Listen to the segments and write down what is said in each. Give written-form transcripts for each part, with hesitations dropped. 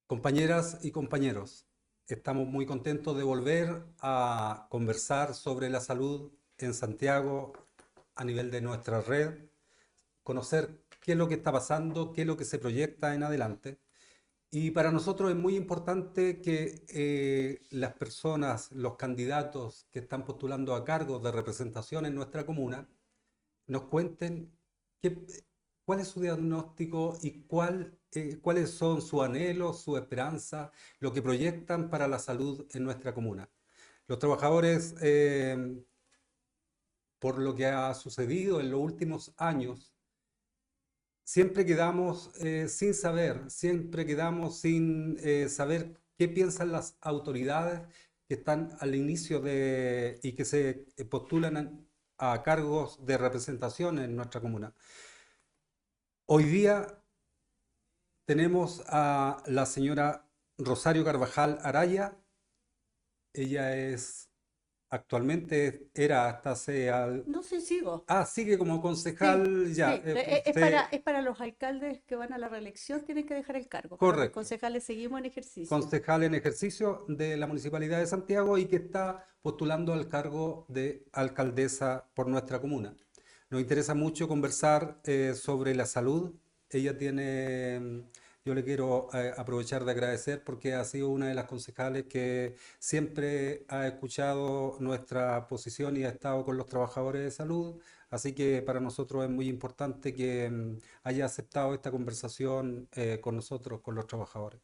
Compañeras y compañeros, estamos muy contentos de volver a conversar sobre la salud en Santiago a nivel de nuestra red, conocer qué es lo que está pasando, qué es lo que se proyecta en adelante. Y para nosotros es muy importante que las personas, los candidatos que están postulando a cargos de representación en nuestra comuna, nos cuenten qué- cuál es su diagnóstico y cuáles son sus anhelos, su esperanza, lo que proyectan para la salud en nuestra comuna. Los trabajadores, por lo que ha sucedido en los últimos años, siempre quedamos sin saber, siempre quedamos sin saber qué piensan las autoridades que están al inicio y que se postulan a cargos de representación en nuestra comuna. Hoy día tenemos a la señora Rosario Carvajal Araya. Ella es actualmente, era hasta No sé, sigo. sigue como Sí, concejal ya. sí. Es para los alcaldes que van a la reelección, tienen que dejar el cargo, pero los Correcto. concejales seguimos en ejercicio. Concejal en ejercicio de la Municipalidad de Santiago y que está postulando al cargo de alcaldesa por nuestra comuna. Nos interesa mucho conversar sobre la salud. Ella tiene, yo le quiero aprovechar de agradecer porque ha sido una de las concejales que siempre ha escuchado nuestra posición y ha estado con los trabajadores de salud. Así que para nosotros es muy importante que haya aceptado esta conversación con nosotros, con los trabajadores.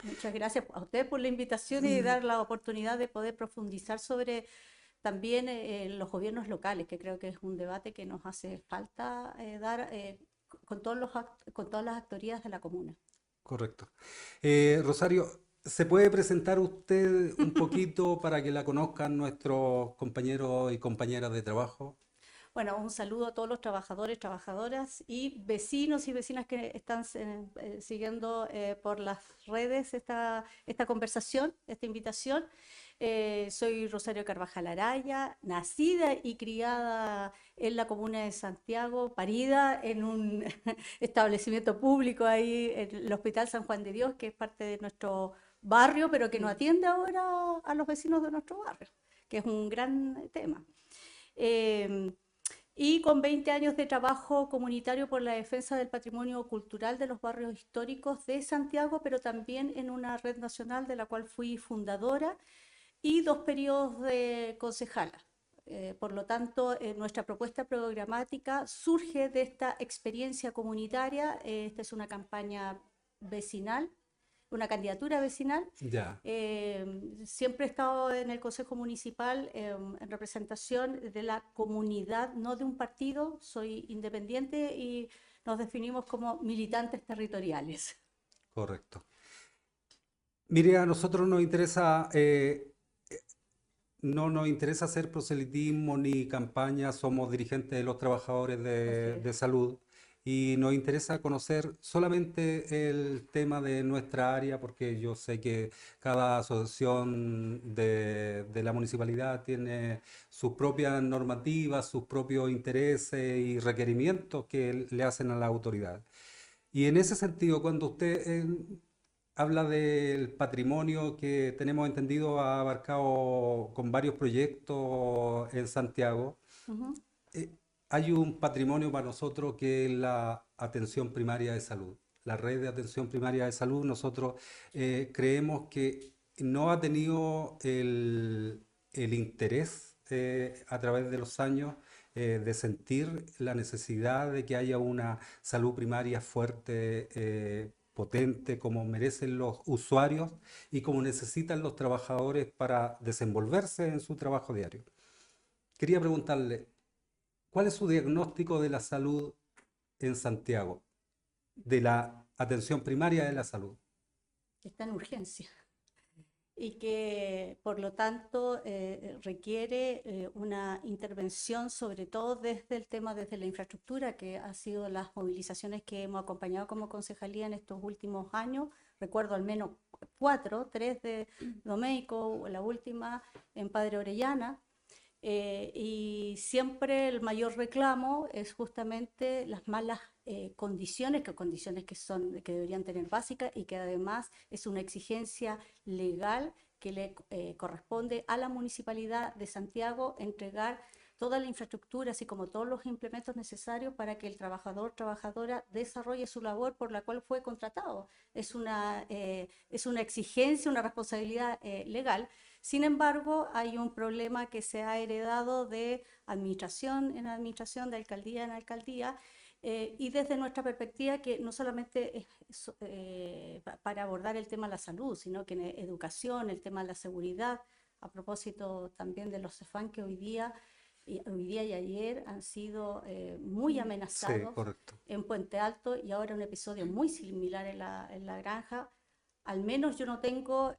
Muchas gracias a ustedes por la invitación y dar la oportunidad de poder profundizar sobre también los gobiernos locales, que creo que es un debate que nos hace falta dar con con todas las actorías de la comuna. Correcto. Rosario, ¿se puede presentar usted un poquito para que la conozcan nuestros compañeros y compañeras de trabajo? Bueno, un saludo a todos los trabajadores, trabajadoras y vecinos y vecinas que están siguiendo por las redes esta conversación, esta invitación. Soy Rosario Carvajal Araya, nacida y criada en la comuna de Santiago, parida en un establecimiento público ahí, en el Hospital San Juan de Dios, que es parte de nuestro barrio, pero que no atiende ahora a los vecinos de nuestro barrio, que es un gran tema. Eh, y con 20 años de trabajo comunitario por la defensa del patrimonio cultural de los barrios históricos de Santiago, pero también en una red nacional de la cual fui fundadora y 2 periodos de concejala. Por lo tanto, nuestra propuesta programática surge de esta experiencia comunitaria. Esta es una campaña vecinal, una candidatura vecinal. Ya, Siempre he estado en el Consejo Municipal en representación de la comunidad, no de un partido. Soy independiente y nos definimos como militantes territoriales. correcto. Mire, a nosotros nos interesa, no nos interesa hacer proselitismo ni campaña, somos dirigentes de los trabajadores Así es. de salud y nos interesa conocer solamente el tema de nuestra área porque yo sé que cada asociación de la municipalidad tiene sus propias normativas, sus propios intereses y requerimientos que le hacen a la autoridad. Y en ese sentido, cuando usted habla del patrimonio que tenemos entendido ha abarcado con varios proyectos en Santiago, Ujú. eh, hay un patrimonio para nosotros que es la atención primaria de salud. La red de atención primaria de salud, nosotros creemos que no ha tenido el interés a través de los años de sentir la necesidad de que haya una salud primaria fuerte, potente, como merecen los usuarios y como necesitan los trabajadores para desenvolverse en su trabajo diario. Quería preguntarle, ¿cuál es su diagnóstico de la salud en Santiago, de la atención primaria de la salud? Está en urgencia y que por lo tanto requiere una intervención sobre todo desde el tema, desde la infraestructura, que ha sido las movilizaciones que hemos acompañado como concejalía en estos últimos años. Recuerdo al menos cuatro, tres de Domeico, la última en Padre Orellana, Y siempre el mayor reclamo es justamente las malas condiciones que deberían tener básicas y que además es una exigencia legal que le corresponde a la Municipalidad de Santiago entregar toda la infraestructura, así como todos los implementos necesarios para que el trabajador o trabajadora desarrolle su labor por la cual fue contratado. Es una exigencia, una responsabilidad legal. Sin embargo, hay un problema que se ha heredado de administración en administración, de alcaldía en alcaldía, y desde nuestra perspectiva, que no solamente es para abordar el tema de la salud, sino que en educación, el tema de la seguridad, a propósito también de los CEFAM que hoy día y ayer han sido muy Sí, amenazados correcto. en Puente Alto y ahora un episodio muy similar en la granja. Al menos yo no tengo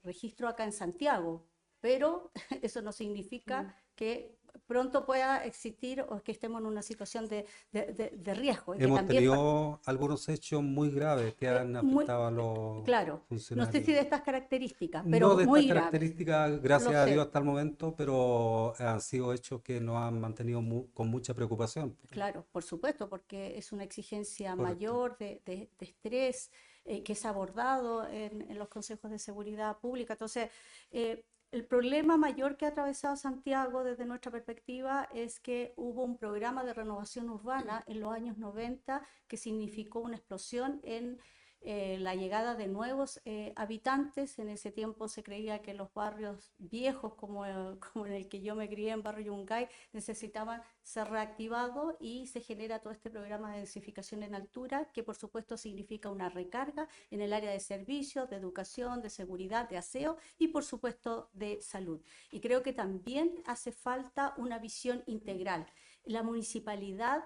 registro acá en Santiago, pero eso no significa que pronto pueda existir o que estemos en una situación de riesgo y que Hemos también tenido algunos hechos muy graves que han muy, afectado a los claro, no sé si funcionarios. de estas características, No pero de estas muy graves, características, lo gracias a Dios sé. hasta el momento, pero han sido hechos que nos han mantenido con mucha preocupación. Claro, por supuesto, porque es una exigencia Correcto. mayor de estrés que es abordado en los consejos de seguridad pública. Entonces, el problema mayor que ha atravesado Santiago desde nuestra perspectiva es que hubo un programa de renovación urbana en los años 90 que significó una explosión en la llegada de nuevos habitantes. En ese tiempo se creía que los barrios viejos, como en el que yo me crié, en Barrio Yungay, necesitaban ser reactivados y se genera todo este programa de densificación en altura, que por supuesto significa una recarga en el área de servicios, de educación, de seguridad, de aseo y por supuesto de salud. Y creo que también hace falta una visión integral. La municipalidad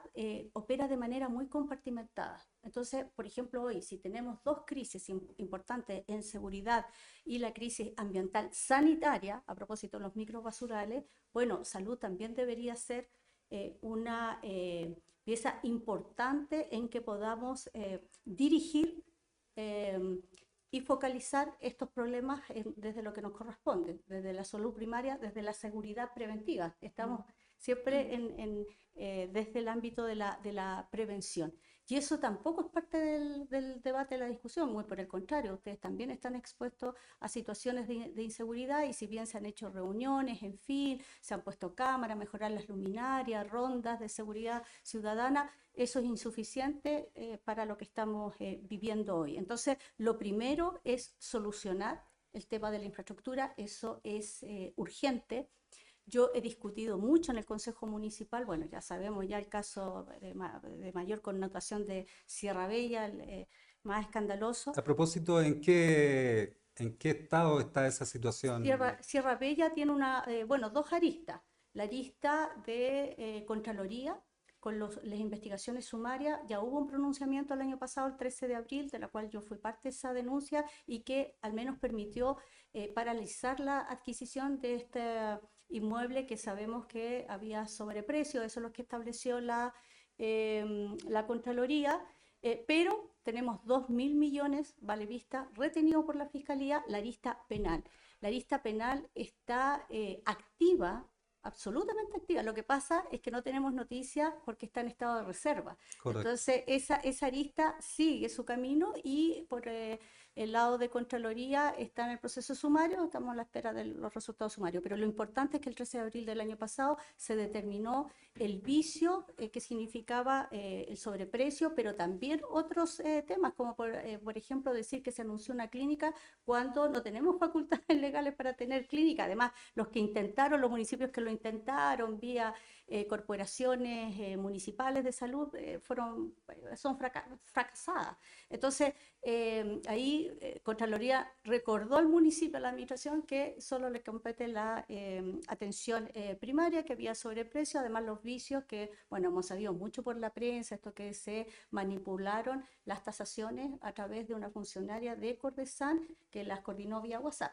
opera de manera muy compartimentada. Entonces, por ejemplo, hoy, si tenemos dos crisis importantes en seguridad y la crisis ambiental sanitaria, a propósito de los microbasurales, bueno, salud también debería ser una pieza importante en que podamos dirigir eh, y focalizar estos problemas desde lo que nos corresponde, desde la salud primaria, desde la seguridad preventiva. Estamos siempre desde el ámbito de la prevención. Y eso tampoco es parte del debate, de la discusión, muy por el contrario, ustedes también están expuestos a situaciones de inseguridad y si bien se han hecho reuniones, en fin, se han puesto cámaras, mejorar las luminarias, rondas de seguridad ciudadana, eso es insuficiente para lo que estamos viviendo hoy. Entonces, lo primero es solucionar el tema de la infraestructura, eso es urgente. Yo he discutido mucho en el Consejo Municipal, bueno, ya sabemos ya el caso de mayor connotación de Sierra Bella, el más escandaloso. A propósito, en qué estado está esa situación? Sierra Bella tiene bueno, dos aristas. La arista de Contraloría, con las investigaciones sumarias, ya hubo un pronunciamiento el año pasado, el 13 de abril, de la cual yo fui parte de esa denuncia y que al menos permitió paralizar la adquisición de este inmueble que sabemos que había sobreprecio, eso es lo que estableció la Contraloría, pero tenemos 2.000 millones, vale vista, retenido por la Fiscalía, la arista penal. La arista penal está activa, absolutamente activa. Lo que pasa es que no tenemos noticias porque está en estado de reserva. Correcto. Entonces, esa arista sigue su camino y por el lado de Contraloría está en el proceso sumario, estamos a la espera de los resultados sumarios. Pero lo importante es que el 13 de abril del año pasado se determinó el vicio que significaba el sobreprecio, pero también otros temas, como por ejemplo decir que se anunció una clínica cuando no tenemos facultades legales para tener clínica. Además, los municipios que lo intentaron vía corporaciones municipales de salud son fracasadas. Entonces, ahí Contraloría recordó al municipio, a la administración, que solo le compete la atención primaria, que había sobreprecio, además los vicios que, bueno, hemos sabido mucho por la prensa, esto que se manipularon las tasaciones a través de una funcionaria de Cordesan que las coordinó vía WhatsApp.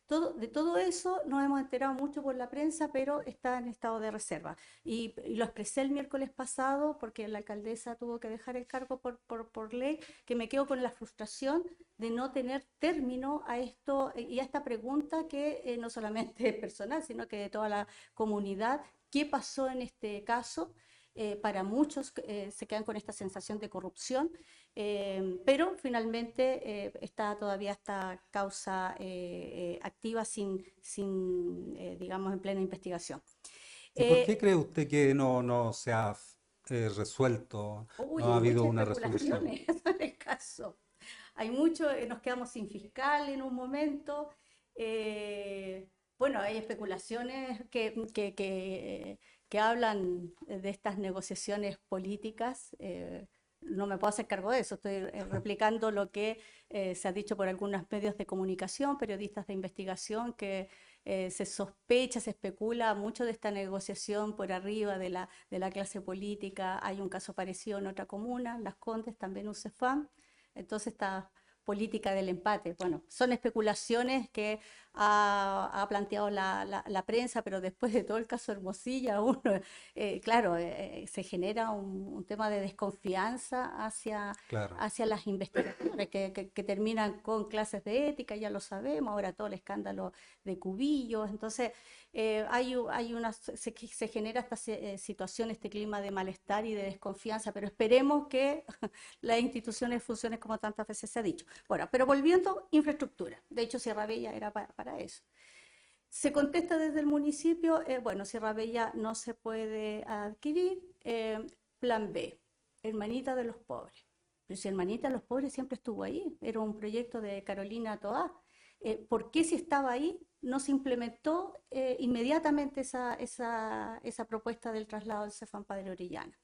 De todo eso nos hemos enterado mucho por la prensa, pero está en estado de reserva. Y lo expresé el miércoles pasado porque la alcaldesa tuvo que dejar el cargo por ley, que me quedo con la frustración de no tener término a esto y a esta pregunta que no solamente es personal, sino que de toda la comunidad. ¿Qué pasó en este caso? Para muchos se quedan con esta sensación de corrupción, pero finalmente está todavía esta causa activa digamos, en plena investigación. ¿Y por qué Eh, cree usted que no se ha resuelto, Uy, no ha hay habido muchas una resolución? especulaciones en el caso. Hay mucho, nos quedamos sin fiscal en un momento. eh, bueno, hay especulaciones que hablan de estas negociaciones políticas. No me puedo hacer cargo de eso, estoy replicando lo que se ha dicho por algunos medios de comunicación, periodistas de investigación, que se sospecha, se especula mucho de esta negociación por arriba de la clase política. Hay un caso parecido en otra comuna, Las Condes, también un CEFAM. Entonces, esta política del empate, bueno, son especulaciones que ha planteado la prensa, pero después de todo el caso Hermosilla, uno, claro, se genera un tema de desconfianza Claro. hacia las investigaciones que terminan con clases de ética, ya lo sabemos, ahora todo el escándalo de Cubillos. Entonces se genera esta situación, este clima de malestar y de desconfianza, pero esperemos que las instituciones funcionen como tantas veces se ha dicho. Bueno, pero volviendo, infraestructura. De hecho, Sierra Bella era para eso. Se contesta desde el municipio, bueno, Sierra Bella no se puede adquirir. Plan B, Hermanita de los Pobres. Pero si Hermanita de los Pobres siempre estuvo ahí, era un proyecto de Carolina Toá. ¿Por qué si estaba ahí no se implementó inmediatamente esa propuesta del traslado del Cefam Padre Orellana?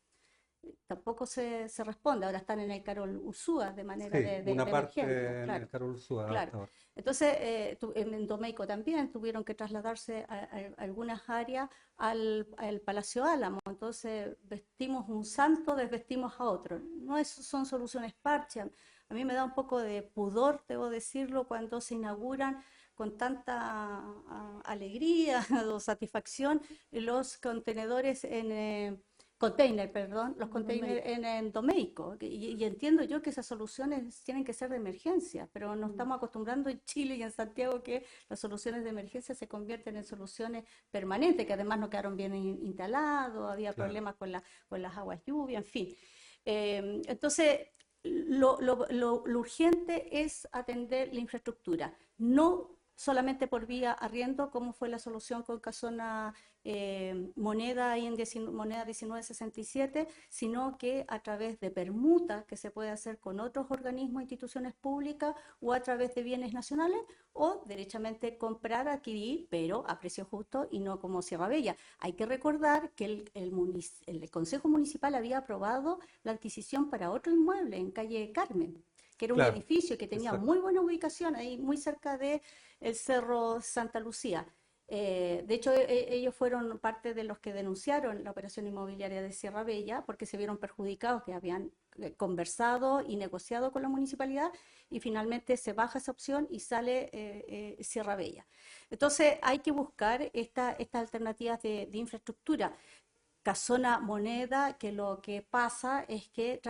Tampoco se responde, ahora están en el Carol Ursúa de manera Sí, una de emergencia, parte en el claro. Carol Suárez Claro. hasta ahora. Entonces, en Domeico también tuvieron que trasladarse a algunas áreas al Palacio Álamo. Entonces, vestimos un santo, desvestimos a otro. No son soluciones parches. A mí me da un poco de pudor, debo decirlo, cuando se inauguran con tanta alegría o satisfacción los contenedores container, perdón, los containers en Domeico. Y entiendo yo que esas soluciones tienen que ser de emergencia, pero nos estamos acostumbrando en Chile y en Santiago que las soluciones de emergencia se convierten en soluciones permanentes, que además no quedaron bien instalados, había Claro. problemas con las aguas lluvia, en fin. Entonces, lo urgente es atender la infraestructura, no solamente por vía arriendo, como fue la solución con Casona Moneda ahí en Moneda 1967, sino que a través de permuta que se puede hacer con otros organismos, instituciones públicas o a través de bienes nacionales o derechamente comprar, adquirir, pero a precio justo y no como Sierra Bella. Hay que recordar que el Consejo Municipal había aprobado la adquisición para otro inmueble en calle Carmen, que era un Claro, edificio que tenía exacto. muy buena ubicación ahí muy cerca de el Cerro Santa Lucía. De hecho, ellos fueron parte de los que denunciaron la operación inmobiliaria de Sierra Bella porque se vieron perjudicados, que habían conversado y negociado con la municipalidad y finalmente se baja esa opción y sale Sierra Bella. Entonces hay que buscar estas alternativas de infraestructura. Casona Moneda, que lo que pasa es que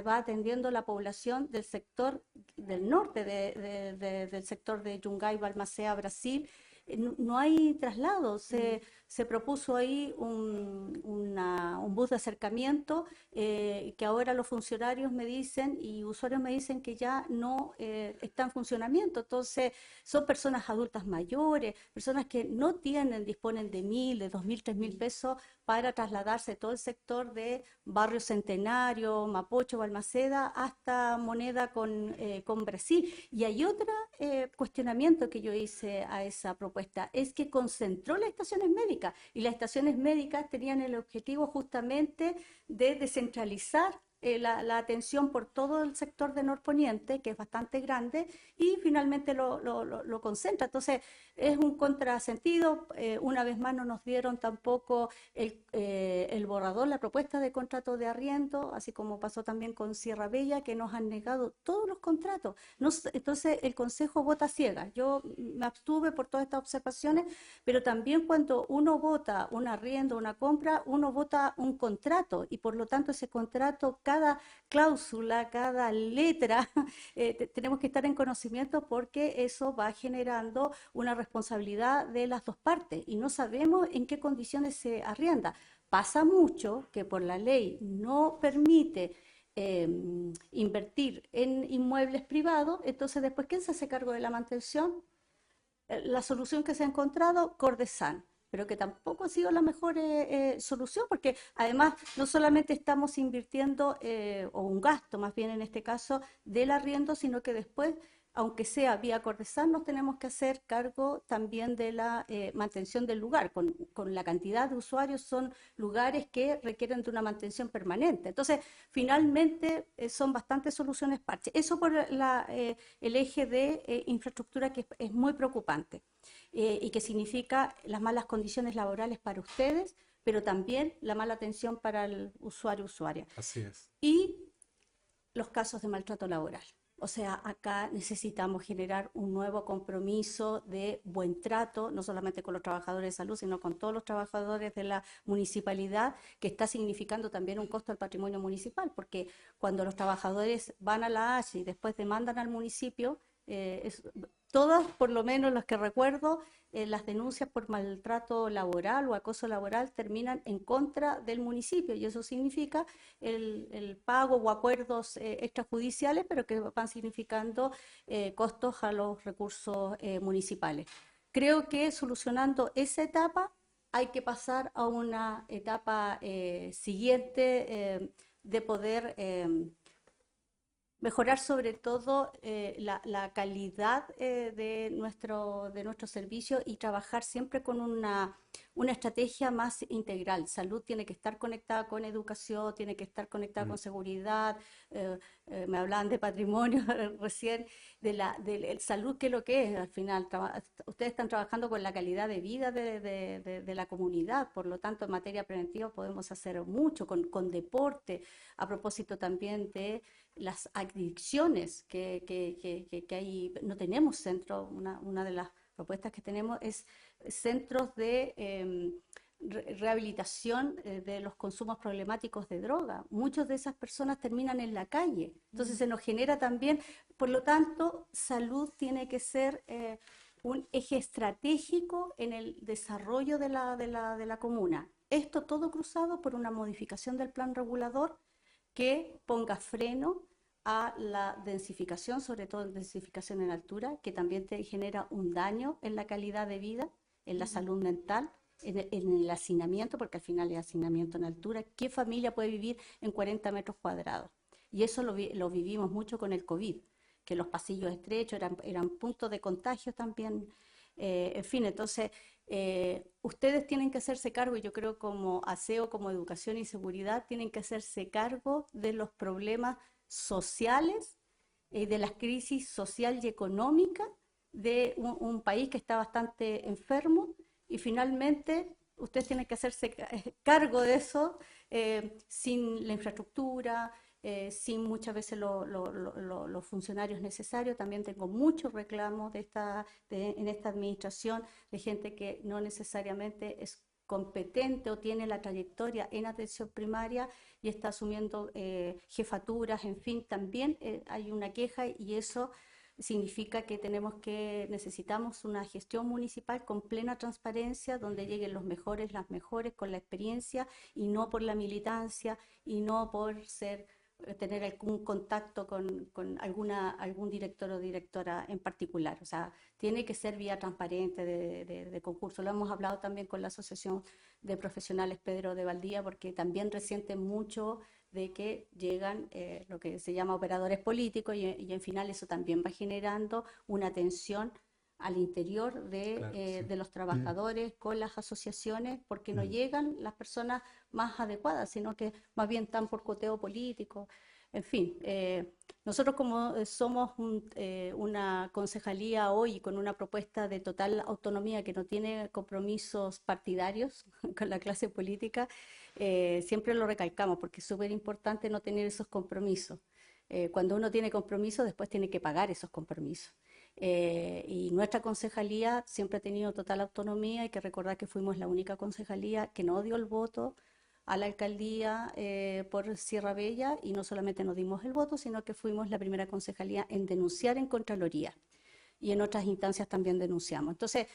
va atendiendo la población del sector del norte, del sector de Yungay, Balmaceda, Brasil. No hay traslado, se propuso ahí un bus de acercamiento que ahora los funcionarios me dicen y usuarios me dicen que ya no está en funcionamiento. Entonces, son personas adultas mayores, personas que no disponen de 1.000, de 2.000, 3.000 pesos para trasladarse todo el sector de Barrio Centenario, Mapocho, Balmaceda, hasta Moneda con Brasil. Y hay otro cuestionamiento que yo hice a esa propuesta, es que concentró las estaciones médicas y las estaciones médicas tenían el objetivo justamente de descentralizar la atención por todo el sector de norponiente, que es bastante grande, y finalmente lo concentra. Entonces, es un contrasentido. Una vez más no nos dieron tampoco el borrador, la propuesta de contrato de arriendo, así como pasó también con Sierra Bella, que nos han negado todos los contratos. Entonces, el Consejo vota ciega. Yo me abstuve por todas estas observaciones, pero también cuando uno vota un arriendo, una compra, uno vota un contrato, y por lo tanto ese contrato, cada cláusula, cada letra, tenemos que estar en conocimiento, porque eso va generando una responsabilidad de las dos partes y no sabemos en qué condiciones se arrienda. Pasa mucho que por la ley no permite invertir en inmuebles privados. Entonces después, ¿quién se hace cargo de la mantención? La solución que se ha encontrado, Cordesan, pero que tampoco ha sido la mejor solución, porque además no solamente estamos invirtiendo, o un gasto más bien en este caso, del arriendo, sino que después, aunque sea vía Cordesan, nos tenemos que hacer cargo también de la mantención del lugar. Con la cantidad de usuarios, son lugares que requieren de una mantención permanente. Entonces, finalmente son bastantes soluciones parches. Eso por el eje de infraestructura, que es muy preocupante, y que significa las malas condiciones laborales para ustedes, pero también la mala atención para el usuaria. Así es. Y los casos de maltrato laboral. O sea, acá necesitamos generar un nuevo compromiso de buen trato, no solamente con los trabajadores de salud, sino con todos los trabajadores de la municipalidad, que está significando también un costo al patrimonio municipal, porque cuando los trabajadores van a la H y después demandan al municipio, todas, por lo menos las que recuerdo, las denuncias por maltrato laboral o acoso laboral terminan en contra del municipio, y eso significa el pago o acuerdos extrajudiciales, pero que van significando costos a los recursos municipales. Creo que solucionando esa etapa hay que pasar a una etapa siguiente, de poder mejorar sobre todo la calidad de nuestro servicio, y trabajar siempre con una estrategia más integral. Salud tiene que estar conectada con educación, tiene que estar conectada con seguridad. Me hablaban de patrimonio recién, de salud, que es lo que es al final. Ustedes están trabajando con la calidad de vida de la comunidad, por lo tanto en materia preventiva podemos hacer mucho con deporte, a propósito también de las adicciones que hay. No tenemos centro. Una de las propuestas que tenemos es centros de rehabilitación de los consumos problemáticos de droga. Muchas de esas personas terminan en la calle, entonces se nos genera también. Por lo tanto, salud tiene que ser un eje estratégico en el desarrollo de la comuna. Esto todo cruzado por una modificación del plan regulador que ponga freno a la densificación, sobre todo densificación en altura, que también te genera un daño en la calidad de vida, en la salud mental, en el hacinamiento, porque al final es hacinamiento en altura. ¿Qué familia puede vivir en 40 metros cuadrados? Y eso lo vivimos mucho con el COVID, que los pasillos estrechos eran puntos de contagio también. En fin, entonces ustedes tienen que hacerse cargo, y yo creo como aseo, como educación y seguridad, tienen que hacerse cargo de los problemas sociales, de la crisis social y económica de un país que está bastante enfermo, y finalmente ustedes tienen que hacerse cargo de eso, sin la infraestructura, sin muchas veces los funcionarios necesarios. También tengo muchos reclamos en esta administración, de gente que no necesariamente es competente o tiene la trayectoria en atención primaria y está asumiendo jefaturas. En fin, también hay una queja, y eso significa que necesitamos una gestión municipal con plena transparencia, donde lleguen los mejores, las mejores, con la experiencia, y no por la militancia, y no por tener algún contacto con algún director o directora en particular. O sea, tiene que ser vía transparente de concurso. Lo hemos hablado también con la Asociación de Profesionales Pedro de Valdía, porque también resienten mucho de que llegan lo que se llama operadores políticos, y en final eso también va generando una tensión al interior Claro, sí. de los trabajadores con las asociaciones, porque no Mm. llegan las personas más adecuadas, sino que más bien están por coteo político. En fin, nosotros como somos una concejalía hoy con una propuesta de total autonomía que no tiene compromisos partidarios con la clase política, siempre lo recalcamos porque es súper importante no tener esos compromisos. Cuando uno tiene compromisos, después tiene que pagar esos compromisos. Y nuestra concejalía siempre ha tenido total autonomía. Hay que recordar que fuimos la única concejalía que no dio el voto a la alcaldía por Sierra Bella, y no solamente nos dimos el voto, sino que fuimos la primera concejalía en denunciar en Contraloría, y en otras instancias también denunciamos. Entonces,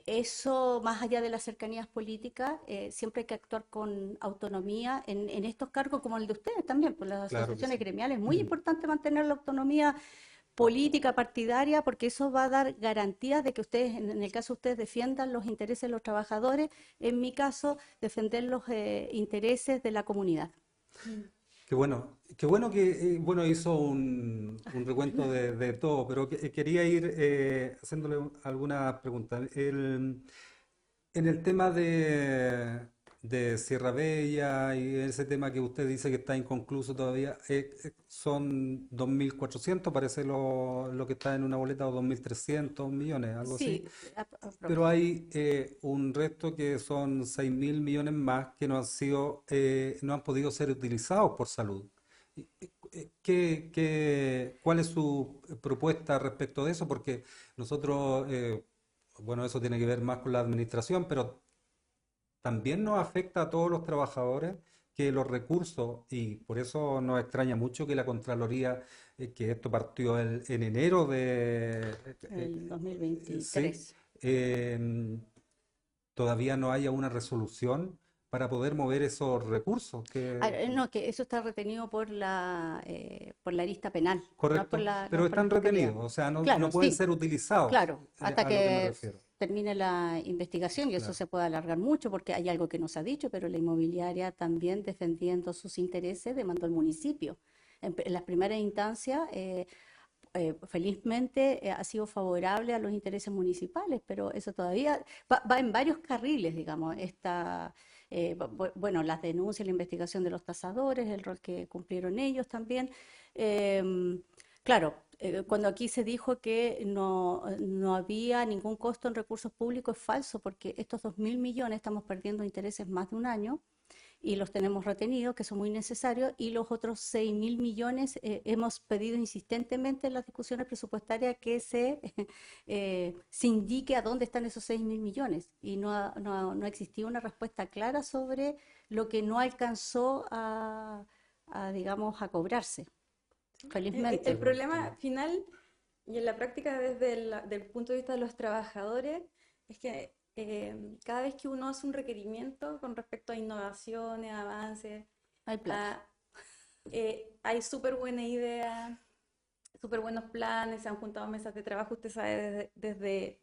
eso, más allá de las cercanías políticas, siempre hay que actuar con autonomía en estos cargos como el de ustedes también, por las Claro que asociaciones sí. gremiales. Es muy Mm. importante mantener la autonomía política partidaria, porque eso va a dar garantías de que ustedes, en el caso de ustedes, defiendan los intereses de los trabajadores, en mi caso, defender los intereses de la comunidad. Mm. Qué bueno que bueno, hizo un recuento de todo, pero quería ir haciéndole algunas preguntas. En el tema de Sierra Bella y ese tema que usted dice que está inconcluso todavía, son 2.400, parece lo que está en una boleta, o 2.300 millones, algo así. Sí, Pero hay un resto que son 6.000 millones más que no han sido, no han podido ser utilizados por salud. ¿Cuál es su propuesta respecto de eso? Porque nosotros, bueno, eso tiene que ver más con la administración, pero también nos afecta a todos los trabajadores que los recursos, y por eso nos extraña mucho que la Contraloría, que esto partió en enero el sí, 2023. eh, todavía no haya una resolución para poder mover esos recursos, No, que eso está retenido por la arista penal, no correcto, no pero por la están fiscalía. retenidos, o sea, no Claro, pueden sí, ser utilizados, claro, hasta a lo que me que refiero. termine la investigación, y eso Claro. se puede alargar mucho porque hay algo que no se ha dicho, pero la inmobiliaria también, defendiendo sus intereses, demandó al municipio. En las primeras instancias, felizmente, ha sido favorable a los intereses municipales, pero eso todavía va en varios carriles, digamos. Bueno, las denuncias, la investigación de los tasadores, el rol que cumplieron ellos también. Claro, cuando aquí se dijo que no había ningún costo en recursos públicos, es falso, porque estos 2.000 millones estamos perdiendo intereses más de un año y los tenemos retenidos, que son muy necesarios, y los otros 6.000 millones hemos pedido insistentemente en las discusiones presupuestarias que se indique a dónde están esos 6.000 millones, y no ha existido una respuesta clara sobre lo que no alcanzó digamos, a cobrarse, El felizmente. problema final y en la práctica desde del punto de vista de los trabajadores es que cada vez que uno hace un requerimiento con respecto a innovaciones, avances, Hay plata. a- hay súper buena idea, súper buenos planes, se han juntado mesas de trabajo, usted sabe, desde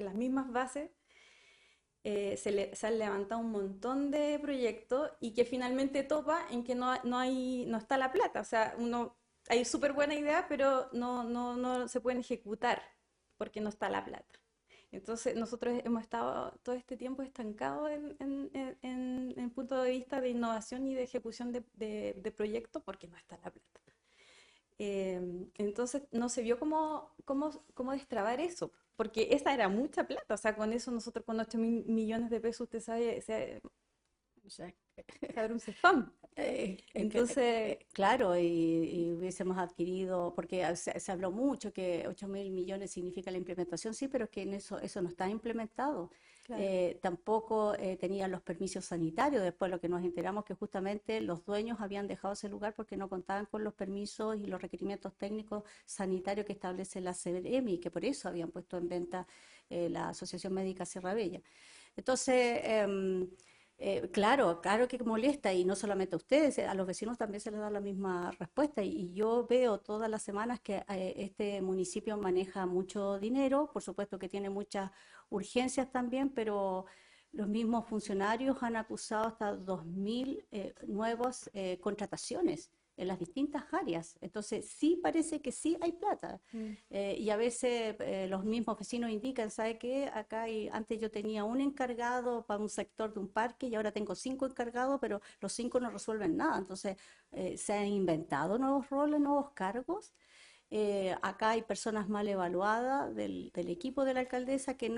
las mismas bases, se han levantado un montón de proyectos y que finalmente topa en que no está la plata. O sea, hay súper buena idea, pero no se pueden ejecutar porque no está la plata. Entonces, nosotros hemos estado todo este tiempo estancados en punto de vista de innovación y de ejecución de proyectos porque no está la plata. Entonces no se vio cómo destrabar eso, porque esa era mucha plata, o sea, con eso nosotros con 8.000 millones de pesos, usted sabe, O sea, se abre un CEFAM. Entonces, claro, y hubiésemos adquirido, porque se habló mucho que 8.000 millones significa la implementación, sí, pero es que eso no está implementado. claro, Tampoco tenían los permisos sanitarios. Después lo que nos enteramos que justamente los dueños habían dejado ese lugar porque no contaban con los permisos y los requerimientos técnicos sanitarios que establece la CBM, y que por eso habían puesto en venta la Asociación Médica Sierra Bella. Entonces, claro que molesta, y no solamente a ustedes, a los vecinos también se les da la misma respuesta, y yo veo todas las semanas que este municipio maneja mucho dinero, por supuesto que tiene muchas urgencias también, pero los mismos funcionarios han acusado hasta 2.000 nuevas contrataciones en las distintas áreas. Entonces, sí parece que sí hay plata. Y a veces los mismos vecinos indican, ¿sabe qué? Acá antes yo tenía un encargado para un sector de un parque y ahora tengo 5 encargados, pero los 5 no resuelven nada. Entonces, se han inventado nuevos roles, nuevos cargos. Acá hay personas mal evaluadas del equipo de la alcaldesa que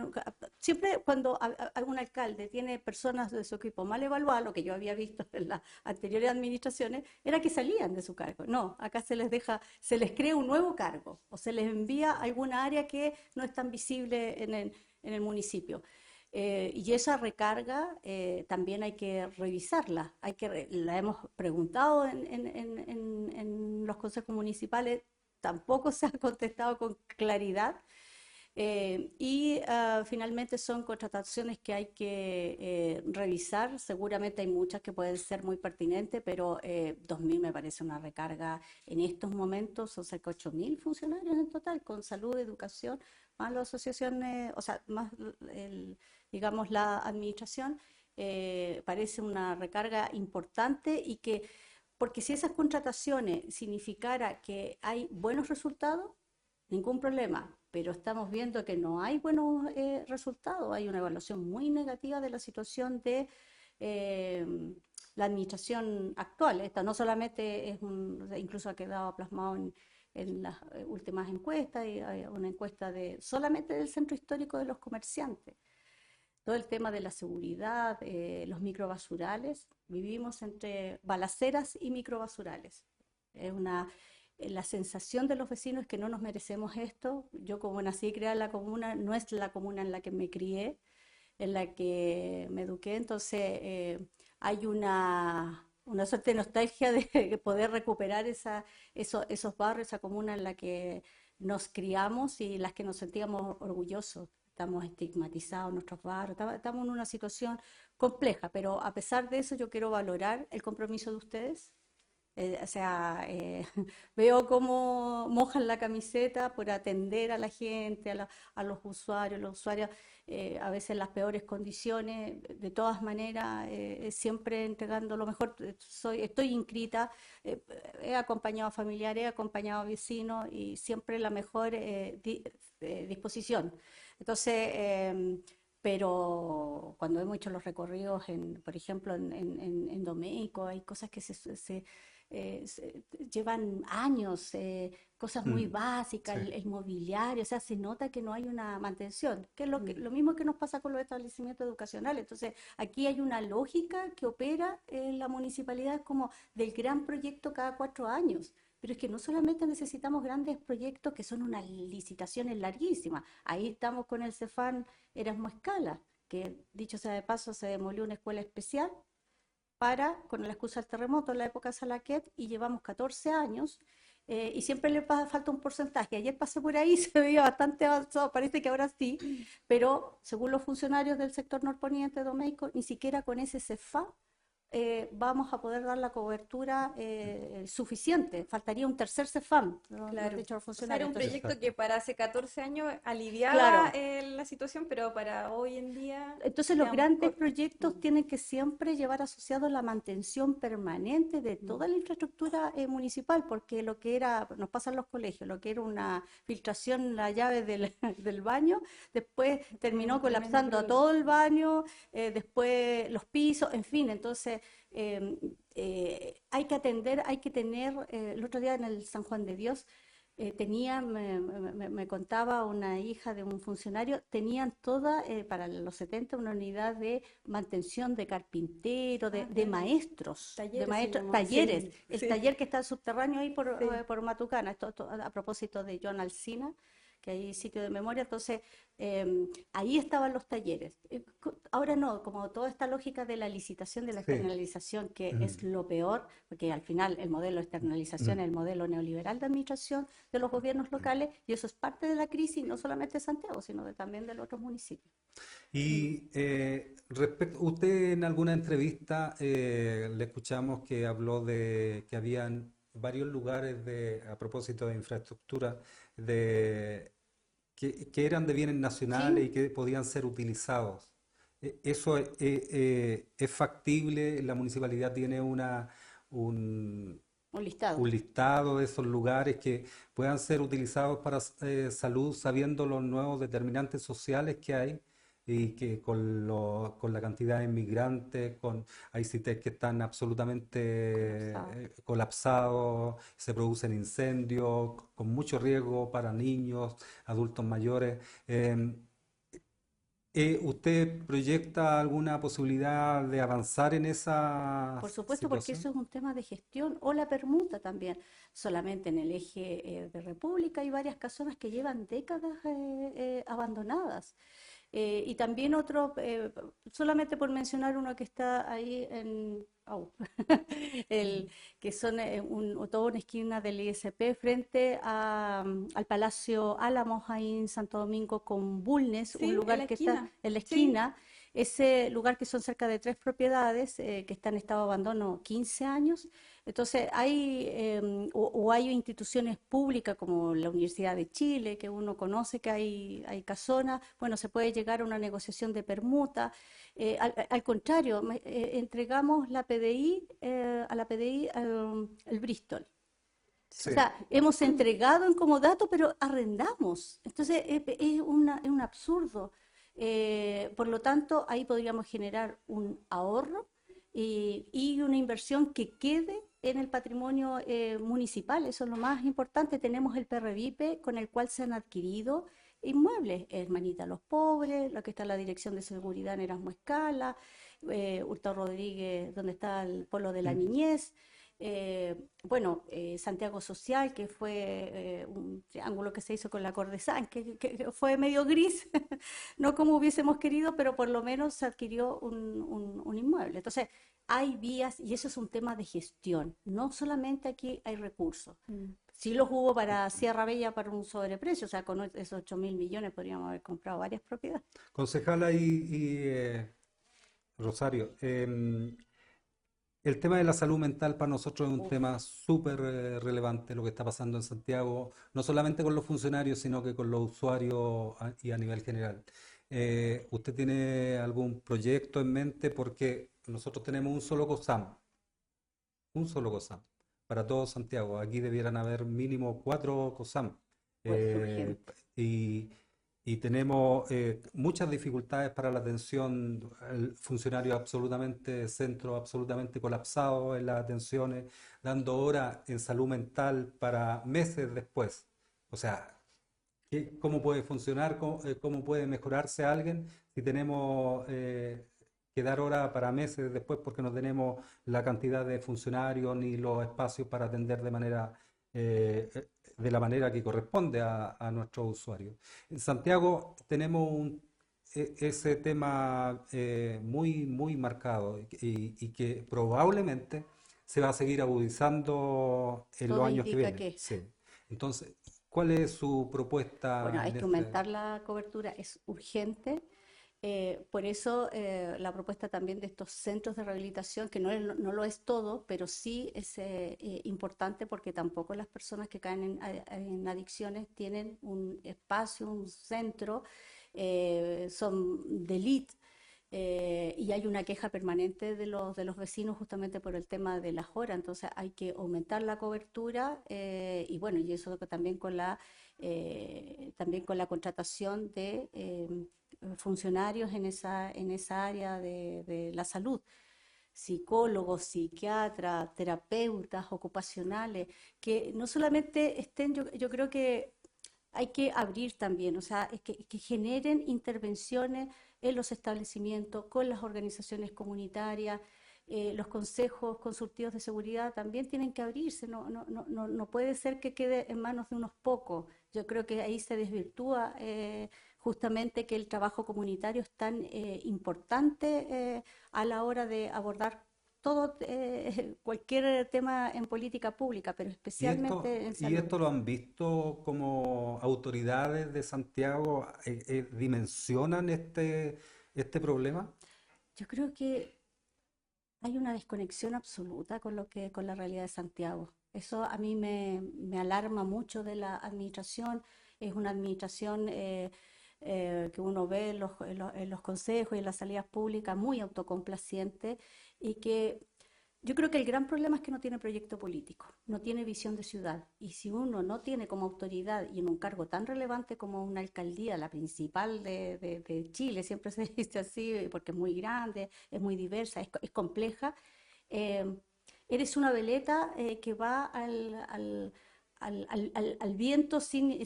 siempre cuando algún alcalde tiene personas de su equipo mal evaluadas, lo que yo había visto en las anteriores administraciones, era que salían de su cargo. No, acá se les crea un nuevo cargo o se les envía a alguna área que no es tan visible en el municipio. Y esa recarga también hay que revisarla. La hemos preguntado en los consejos municipales, tampoco se ha contestado con claridad. Finalmente son contrataciones que hay que revisar. Seguramente hay muchas que pueden ser muy pertinentes, pero 2.000 me parece una recarga en estos momentos. Son cerca de 8.000 funcionarios en total, con salud, educación, más las asociaciones, o sea, más digamos la administración. Parece una recarga importante porque si esas contrataciones significara que hay buenos resultados, ningún problema, pero estamos viendo que no hay buenos resultados, hay una evaluación muy negativa de la situación de eh, la administración actual. Esta no solamente incluso ha quedado plasmado en las últimas encuestas, y hay una encuesta solamente del centro histórico de los comerciantes. Todo el tema de la seguridad, los microbasurales, vivimos entre balaceras y microbasurales. La sensación de los vecinos es que no nos merecemos esto. Yo, como nací y criada en la comuna, no es la comuna en la que me crié, en la que me eduqué, entonces hay una suerte de nostalgia de poder recuperar esos barrios, esa comuna en la que nos criamos y las que nos sentíamos orgullosos. Estamos estigmatizados en nuestros barrios, estamos en una situación compleja, pero a pesar de eso yo quiero valorar el compromiso de ustedes. O sea, veo cómo mojan la camiseta por atender a la gente, a los usuarios, a veces en las peores condiciones, de todas maneras, siempre entregando lo mejor. Estoy inscrita, he acompañado a familiares, he acompañado a vecinos y siempre la mejor disposición. Entonces, pero cuando hemos hecho los recorridos, por ejemplo, en Domeico, hay cosas que llevan años, cosas muy Mm, básicas, sí. el mobiliario, o sea, se nota que no hay una mantención, que es lo mismo que nos pasa con los establecimientos educacionales. Entonces, aquí hay una lógica que opera en la municipalidad como del gran proyecto cada 4 años. Pero es que no solamente necesitamos grandes proyectos que son unas licitaciones larguísimas. Ahí estamos con el Cefam Erasmo Escala, que dicho sea de paso, se demolió una escuela especial con la excusa del terremoto en la época de Salaquet, y llevamos 14 años y siempre le falta un porcentaje. Ayer pasé por ahí, se veía bastante avanzado, parece que ahora sí, pero según los funcionarios del sector norponiente de Domeico, ni siquiera con ese CEFA vamos a poder dar la cobertura suficiente. Faltaría un tercer CEFAM, lo han Claro. dicho los O sea, era funcionarios. un Entonces, proyecto que Exacto. para hace 14 años aliviaba claro. la situación, pero para hoy en día Entonces los quedamos grandes cortos. proyectos tienen que siempre llevar asociado la mantención permanente de Mm. toda la infraestructura municipal, porque lo que era, nos pasa en los colegios, lo que era una filtración en la llave del, del baño, después Es un terminó tremendo colapsando a problema. todo el baño, después los pisos, en fin, entonces hay que atender, hay que tener, el otro día en el San Juan de Dios, me contaba una hija de un funcionario, tenían toda, para los 70, una unidad de mantención de carpintero, Ah, de claro. maestros, Talleres se llama. talleres, Sí, el sí, taller que está subterráneo ahí sí. por Matucana, esto a propósito de Joan Alsina, que hay sitio de memoria, entonces ahí estaban los talleres. Ahora no, como toda esta lógica de la licitación, de la Sí. externalización, que es Mm, lo peor, porque al final el modelo de externalización mm. es el modelo neoliberal de administración de los gobiernos locales, y eso es parte de la crisis, no solamente de Santiago, sino también de los otros municipios. Y usted en alguna entrevista le escuchamos que habló de que habían varios lugares a propósito de infraestructura que eran de bienes nacionales y Sí, que podían ser utilizados. ¿Eso es factible? ¿La municipalidad tiene un, Un listado. un listado de esos lugares que puedan ser utilizados para salud, sabiendo los nuevos determinantes sociales que hay y que con la cantidad de inmigrantes, hay sitios que están absolutamente Colapsado. colapsados, se producen incendios con mucho riesgo para niños, adultos mayores. Em, ¿Usted proyecta alguna posibilidad de avanzar en esa Por supuesto, porque eso situación? es un tema de gestión o la permuta también. Solamente en el eje de República hay varias casonas que llevan décadas abandonadas. Y también otro, solamente por mencionar uno que está ahí que son toda una esquina del ISP frente al Palacio Álamos ahí en Santo Domingo con Bulnes, un Sí, en la lugar que está esquina. en la Sí. esquina. Ese lugar que son cerca de 3 propiedades que están en estado de abandono 15 años. Entonces hay o hay instituciones públicas como la Universidad de Chile, que uno conoce que hay casonas, bueno, se puede llegar a una negociación de permuta. Al contrario, entregamos la PDI, a la PDI al Bristol. O Sí. sea, hemos entregado en comodato, pero arrendamos. Entonces, es un absurdo. Por lo tanto, ahí podríamos generar un ahorro y una inversión que quede en el patrimonio municipal. Eso es lo más importante. Tenemos el PRVIPE con el cual se han adquirido inmuebles. Hermanita Los Pobres, la que está en la Dirección de Seguridad en Erasmo Escala, Hurtado Rodríguez, donde está el Polo de la Mm. Niñez. Bueno, Santiago Social, que fue un triángulo que se hizo con la Cordesán, que fue medio gris, no como hubiésemos querido, pero por lo menos se adquirió un inmueble. Entonces, hay vías y eso es un tema de gestión. No solamente aquí hay recursos. Mm. Sí los hubo para Sierra Bella para un sobreprecio, o sea, con esos 8.000 millones podríamos haber comprado varias propiedades. Concejala Rosario, el tema de la salud mental para nosotros es un Uf. tema súper relevante lo que está pasando en Santiago, no solamente con los funcionarios, sino que con los usuarios y a nivel general. ¿Usted tiene algún proyecto en mente? Porque nosotros tenemos un solo COSAM para todo Santiago. Aquí debieran haber mínimo 4 COSAM. Pues Eh, urgente. y, y tenemos muchas dificultades para la atención, el funcionario absolutamente, centro absolutamente colapsado en las atenciones, dando horas en salud mental para meses después. O sea, ¿cómo puede funcionar? ¿Cómo puede mejorarse alguien si tenemos que dar hora para meses después porque no tenemos la cantidad de funcionarios ni los espacios para atender de la manera que corresponde a nuestros usuarios? En Santiago tenemos ese tema muy marcado y que probablemente se va a seguir agudizando en los Todo años que indica vienen. que Sí. Entonces, ¿cuál es su bueno, propuesta hay en que este? aumentar la cobertura, es urgente. Por eso la propuesta también de estos centros de rehabilitación, que no lo es todo, pero sí es importante porque tampoco las personas que caen en adicciones tienen un espacio, un centro, son de élite. Y hay una queja permanente de los vecinos justamente por el tema de las horas, entonces hay que aumentar la cobertura y bueno, y eso también con la contratación de funcionarios en esa área de la salud, psicólogos, psiquiatras, terapeutas ocupacionales, que no solamente estén, yo creo que hay que abrir también, o sea, es que generen intervenciones en los establecimientos, con las organizaciones comunitarias, los consejos consultivos de seguridad también tienen que abrirse, no puede ser que quede en manos de unos pocos. Yo creo que ahí se desvirtúa justamente que el trabajo comunitario es tan importante a la hora de abordar todo, cualquier tema en política pública, pero especialmente en Y salud. esto lo han visto como autoridades de Santiago, dimensionan este problema? Yo creo que hay una desconexión absoluta con la realidad de Santiago. Eso a mí me alarma mucho de la administración. Es una administración que uno ve en los consejos y en las salidas públicas muy autocomplaciente y que Yo creo que el gran problema es que no tiene proyecto político, no tiene visión de ciudad. Y si uno no tiene como autoridad y en un cargo tan relevante como una alcaldía, la principal de Chile, siempre se dice así porque es muy grande, es muy diversa, es compleja, eh, eres una veleta que va al viento sin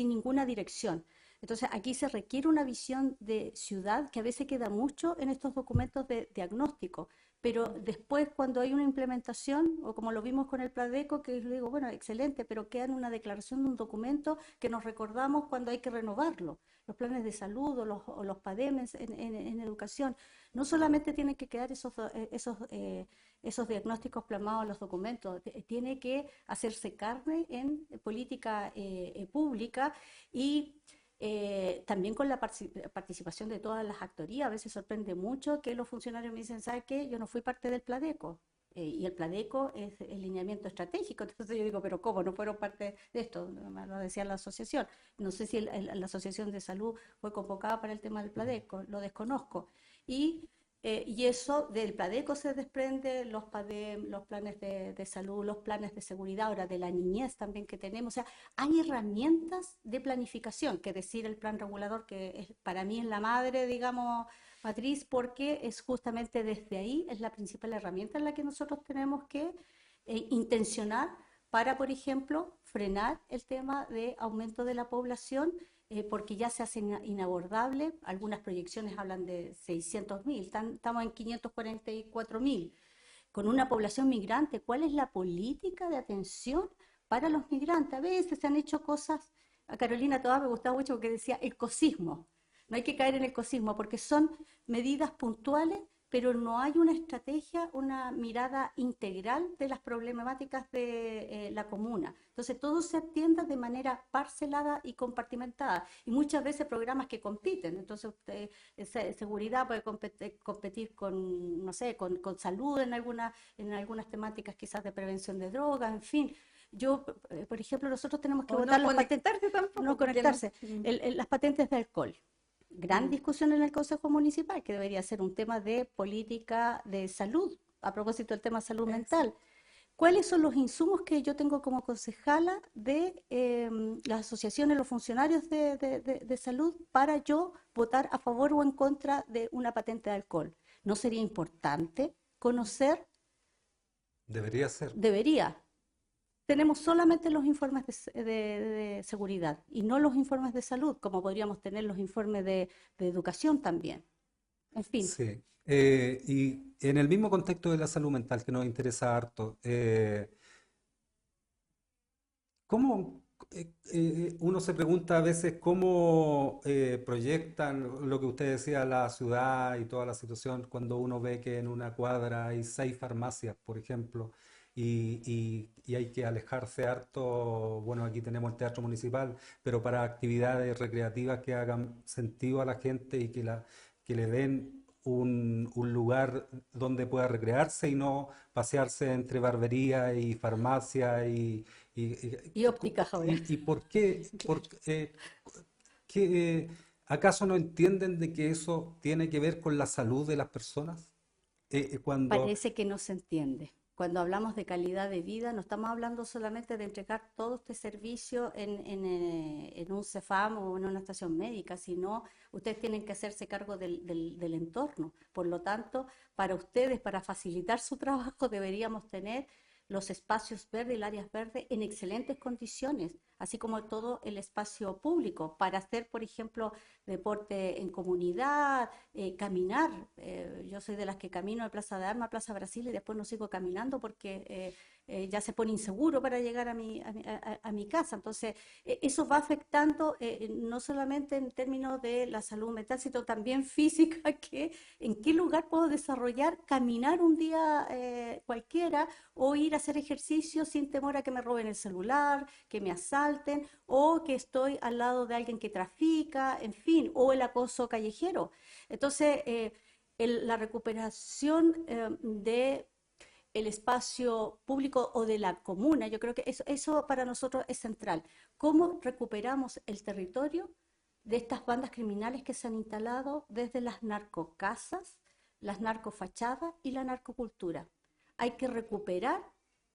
ninguna dirección. Entonces, aquí se requiere una visión de ciudad que a veces queda mucho en estos documentos de diagnóstico, pero después cuando hay una implementación, o como lo vimos con el Pladeco, que yo digo, bueno, excelente, pero queda en una declaración de un documento que nos recordamos cuando hay que renovarlo. Los planes de salud o los PADEMES en educación, no solamente tienen que quedar esos diagnósticos plasmados en los documentos, tiene que hacerse carne en política pública y también con la participación de todas las actorías. A veces sorprende mucho que los funcionarios me dicen, ¿sabe qué? Yo no fui parte del Pladeco. Y el Pladeco es el lineamiento estratégico. Entonces yo digo, pero ¿cómo? ¿No fueron parte de esto? Me lo decía la asociación. No sé si la Asociación de Salud fue convocada para el tema del Pladeco, lo desconozco. Y eso del Pladeco se desprende los PADEM, los planes de salud, los planes de seguridad, ahora de la niñez también que tenemos. O sea, hay herramientas de planificación, que decir el plan regulador, que para mí es la madre, digamos, matriz, porque es justamente desde ahí, es la principal herramienta en la que nosotros tenemos que intencionar para, por ejemplo, frenar el tema de aumento de la población porque ya se hace inabordable. Algunas proyecciones hablan de 600.000, estamos en 544.000. Con una población migrante, ¿cuál es la política de atención para los migrantes? A veces se han hecho cosas, a Carolina Toá me gustaba mucho porque decía el cosismo. No hay que caer en el cosismo porque son medidas puntuales, pero no hay una estrategia, una mirada integral de las problemáticas de la comuna. Entonces todo se atiende de manera parcelada y compartimentada. Y muchas veces programas que compiten. Entonces usted, seguridad puede competir con, no sé, con salud en algunas temáticas quizás de prevención de drogas, en fin. Yo, por ejemplo, nosotros tenemos que O votar no las patentes, conectarse tampoco, no porque no. conectarse, las patentes de alcohol. Gran discusión en el Consejo Municipal, que debería ser un tema de política de salud, a propósito del tema salud mental. ¿Cuáles son los insumos que yo tengo como concejala de las asociaciones, los funcionarios de salud para yo votar a favor o en contra de una patente de alcohol? ¿No sería importante conocer? Debería ser. Debería. Tenemos solamente los informes de seguridad y no los informes de salud, como podríamos tener los informes de educación también. En fin, Sí. Y en el mismo contexto de la salud mental que nos interesa harto, ¿cómo uno se pregunta a veces cómo proyectan lo que usted decía, la ciudad y toda la situación, cuando uno ve que en una cuadra hay 6 farmacias, por ejemplo, y hay que alejarse harto? Bueno, aquí tenemos el teatro municipal, pero para actividades recreativas que hagan sentido a la gente y que le den un lugar donde pueda recrearse y no pasearse entre barbería y farmacia y, y ópticas ahora. ¿Y por qué? Claro. ¿Acaso no entienden de que eso tiene que ver con la salud de las personas? Cuando Parece que no se entiende. Cuando hablamos de calidad de vida, no estamos hablando solamente de entregar todo este servicio en un CEFAM o en una estación médica, sino ustedes tienen que hacerse cargo del entorno. Por lo tanto, para ustedes, para facilitar su trabajo, deberíamos tener los espacios verdes y las áreas verdes en excelentes condiciones, así como todo el espacio público, para hacer, por ejemplo, deporte en comunidad, caminar. Yo soy de las que camino de Plaza de Armas a Plaza Brasil y después no sigo caminando porque ya se pone inseguro para llegar a mi casa. Entonces, eso va afectando no solamente en términos de la salud mental, sino también física, que en qué lugar puedo desarrollar, caminar un día cualquiera o ir a hacer ejercicio sin temor a que me roben el celular, que me asalten o que estoy al lado de alguien que trafica, en fin, o el acoso callejero. Entonces, la recuperación de el espacio público o de la comuna, yo creo que eso para nosotros es central. ¿Cómo recuperamos el territorio de estas bandas criminales que se han instalado desde las narcocasas, las narcofachadas y la narcocultura? hay que recuperar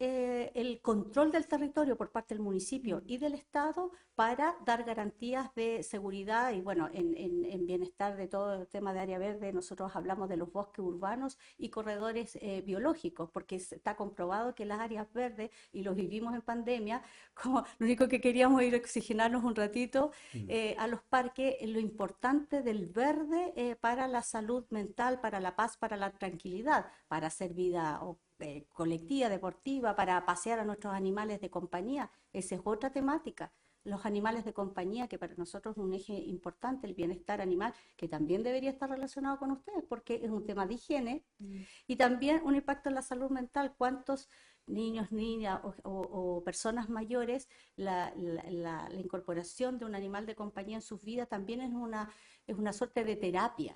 el control del territorio por parte del municipio y del Estado para dar garantías de seguridad y, bueno, en bienestar de todo el tema de área verde. Nosotros hablamos de los bosques urbanos y corredores biológicos, porque está comprobado que las áreas verdes, y los vivimos en pandemia, como lo único que queríamos era oxigenarnos un ratito a los parques, lo importante del verde para la salud mental, para la paz, para la tranquilidad, para hacer vida colectiva, deportiva, para pasear a nuestros animales de compañía. Esa es otra temática. Los animales de compañía, que para nosotros es un eje importante, el bienestar animal, que también debería estar relacionado con ustedes, porque es un tema de higiene y también un impacto en la salud mental. ¿Cuántos niños, niñas o personas mayores, la incorporación de un animal de compañía en sus vidas también es una suerte de terapia?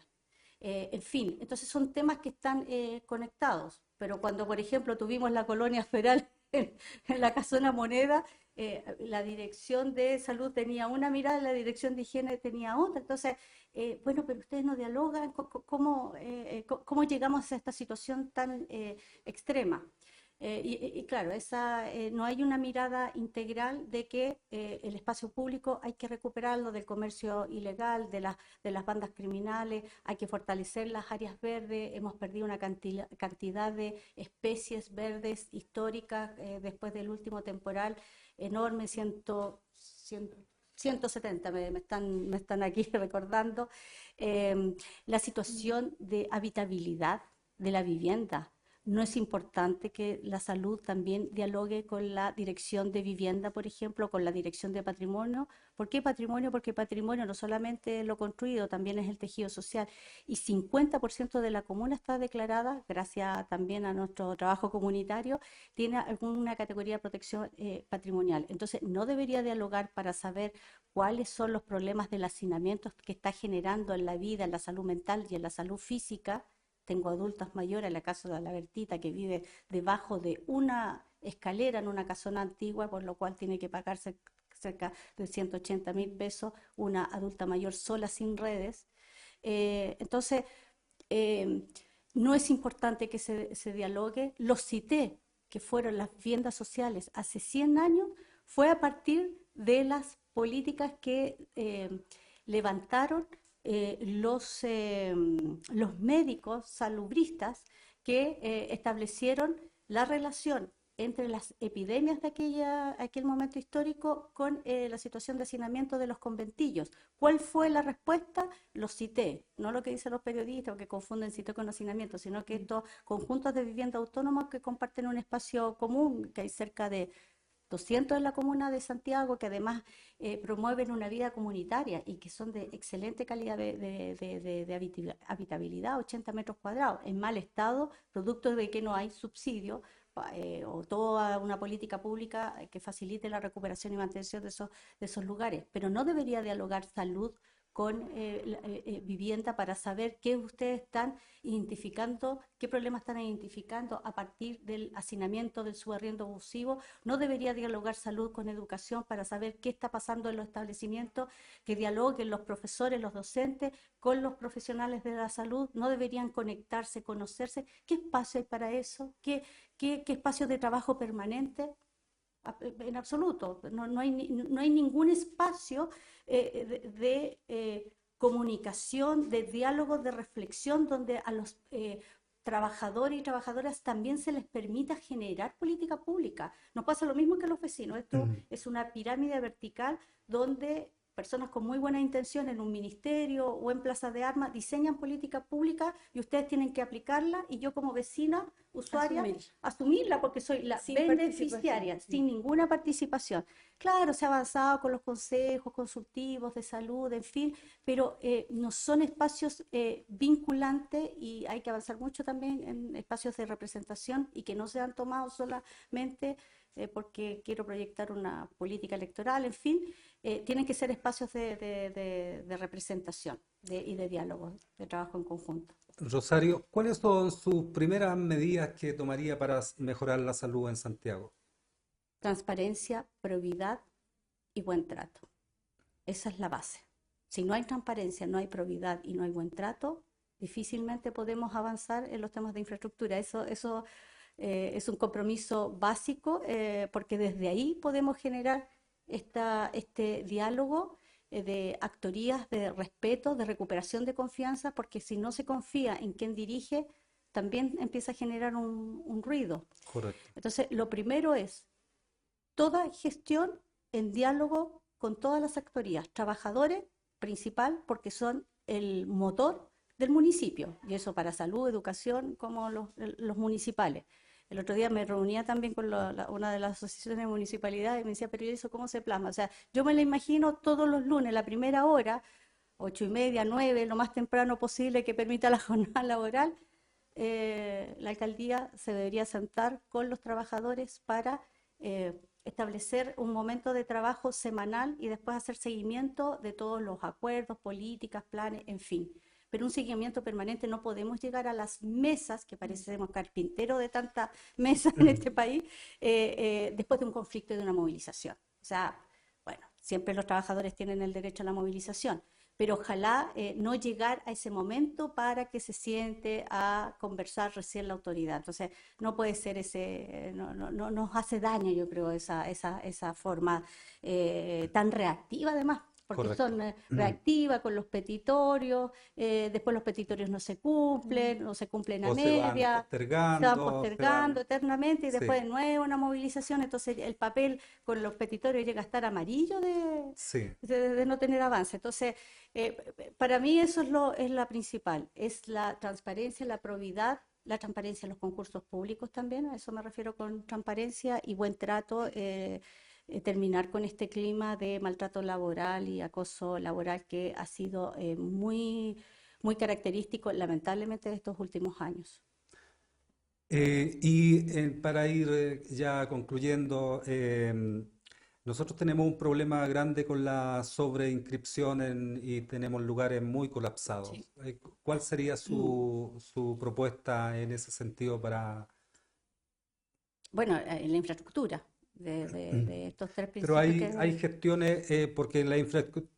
En fin, entonces son temas que están conectados, pero cuando, por ejemplo, tuvimos la colonia feral en la Casona Moneda, la dirección de salud tenía una mirada y la dirección de higiene tenía otra. Entonces, bueno, pero ustedes no dialogan. ¿Cómo llegamos a esta situación tan extrema? Claro, no hay una mirada integral de que el espacio público hay que recuperarlo del comercio ilegal, de las bandas criminales, hay que fortalecer las áreas verdes. Hemos perdido una cantidad de especies verdes históricas después del último temporal enorme, 170 me están aquí recordando. La situación de habitabilidad de la vivienda. ¿No es importante que la salud también dialogue con la dirección de vivienda, por ejemplo, con la dirección de patrimonio? ¿Por qué patrimonio? Porque patrimonio no solamente es lo construido, también es el tejido social. Y 50% de la comuna está declarada, gracias también a nuestro trabajo comunitario, tiene alguna categoría de protección patrimonial. Entonces, ¿no debería dialogar para saber cuáles son los problemas del hacinamiento que está generando en la vida, en la salud mental y en la salud física? Tengo adultas mayores, en la casa de la Bertita, que vive debajo de una escalera en una casona antigua, por lo cual tiene que pagarse cerca de 180.000 pesos, una adulta mayor sola sin redes. Entonces, no es importante que se dialogue. Los cité, que fueron las viviendas sociales hace 100 años, fue a partir de las políticas que levantaron los médicos salubristas que establecieron la relación entre las epidemias de aquel momento histórico con la situación de hacinamiento de los conventillos. ¿Cuál fue la respuesta? Los cité, no lo que dicen los periodistas que confunden cité con hacinamiento, sino que estos conjuntos de vivienda autónoma que comparten un espacio común, que hay cerca de 200 en la comuna de Santiago, que además promueven una vida comunitaria y que son de excelente calidad de habitabilidad, 80 metros cuadrados, en mal estado, producto de que no hay subsidio o toda una política pública que facilite la recuperación y mantención de esos lugares. Pero no debería dialogar salud con vivienda para saber qué ustedes están identificando, qué problemas están identificando a partir del hacinamiento, del subarriendo abusivo. No debería dialogar salud con educación para saber qué está pasando en los establecimientos, que dialoguen los profesores, los docentes con los profesionales de la salud. No deberían conectarse, conocerse. ¿Qué espacio hay para eso? ¿Qué espacio de trabajo permanente? En absoluto, no hay ningún espacio de comunicación, de diálogo, de reflexión, donde a los trabajadores y trabajadoras también se les permita generar política pública. Nos pasa lo mismo que a los vecinos. Esto es una pirámide vertical donde personas con muy buena intención en un ministerio o en plazas de armas diseñan política pública y ustedes tienen que aplicarla, y yo como vecina, usuaria, asumirla porque soy la beneficiaria, sin ninguna participación. Claro, se ha avanzado con los consejos consultivos de salud, en fin, pero no son espacios vinculantes, y hay que avanzar mucho también en espacios de representación y que no sean tomados solamente porque quiero proyectar una política electoral, en fin, tienen que ser espacios de representación y de diálogo, de trabajo en conjunto. Rosario, ¿cuáles son sus primeras medidas que tomaría para mejorar la salud en Santiago? Transparencia, probidad y buen trato. Esa es la base. Si no hay transparencia, no hay probidad y no hay buen trato, difícilmente podemos avanzar en los temas de infraestructura. Eso Es un compromiso básico porque desde ahí podemos generar este diálogo de actorías, de respeto, de recuperación de confianza, porque si no se confía en quien dirige, también empieza a generar un ruido. Correcto. Entonces, lo primero es toda gestión en diálogo con todas las actorías, trabajadores principal, porque son el motor del municipio, y eso para salud, educación, como los municipales. El otro día me reunía también con una de las asociaciones de municipalidades y me decía, pero ¿y eso cómo se plasma? O sea, yo me lo imagino todos los lunes, la primera hora, 8:30, 9, lo más temprano posible que permita la jornada laboral, la alcaldía se debería sentar con los trabajadores para establecer un momento de trabajo semanal y después hacer seguimiento de todos los acuerdos, políticas, planes, en fin. Pero un seguimiento permanente, no podemos llegar a las mesas, que parecemos carpinteros de tantas mesas en este país, después de un conflicto y de una movilización. O sea, bueno, siempre los trabajadores tienen el derecho a la movilización, pero ojalá no llegar a ese momento para que se siente a conversar recién la autoridad. Entonces, no puede ser no nos hace daño, yo creo, esa forma tan reactiva además, porque Correcto. son reactivas con los petitorios, después los petitorios no se cumplen a O se van media, se van postergando, se postergando van... eternamente y Sí, después de nuevo una movilización, entonces el papel con los petitorios llega a estar amarillo sí. de no tener avance. Entonces, para mí eso es la principal, es la transparencia, la probidad, la transparencia en los concursos públicos también, a eso me refiero con transparencia y buen trato, terminar con este clima de maltrato laboral y acoso laboral que ha sido muy característico, lamentablemente, de estos últimos años. Para ir ya concluyendo, nosotros tenemos un problema grande con la sobreinscripción y tenemos lugares muy colapsados. Sí. ¿Cuál sería su propuesta en ese sentido para... Bueno, en la infraestructura de estos tres Pero principios hay que gestiones, porque la infraestructura,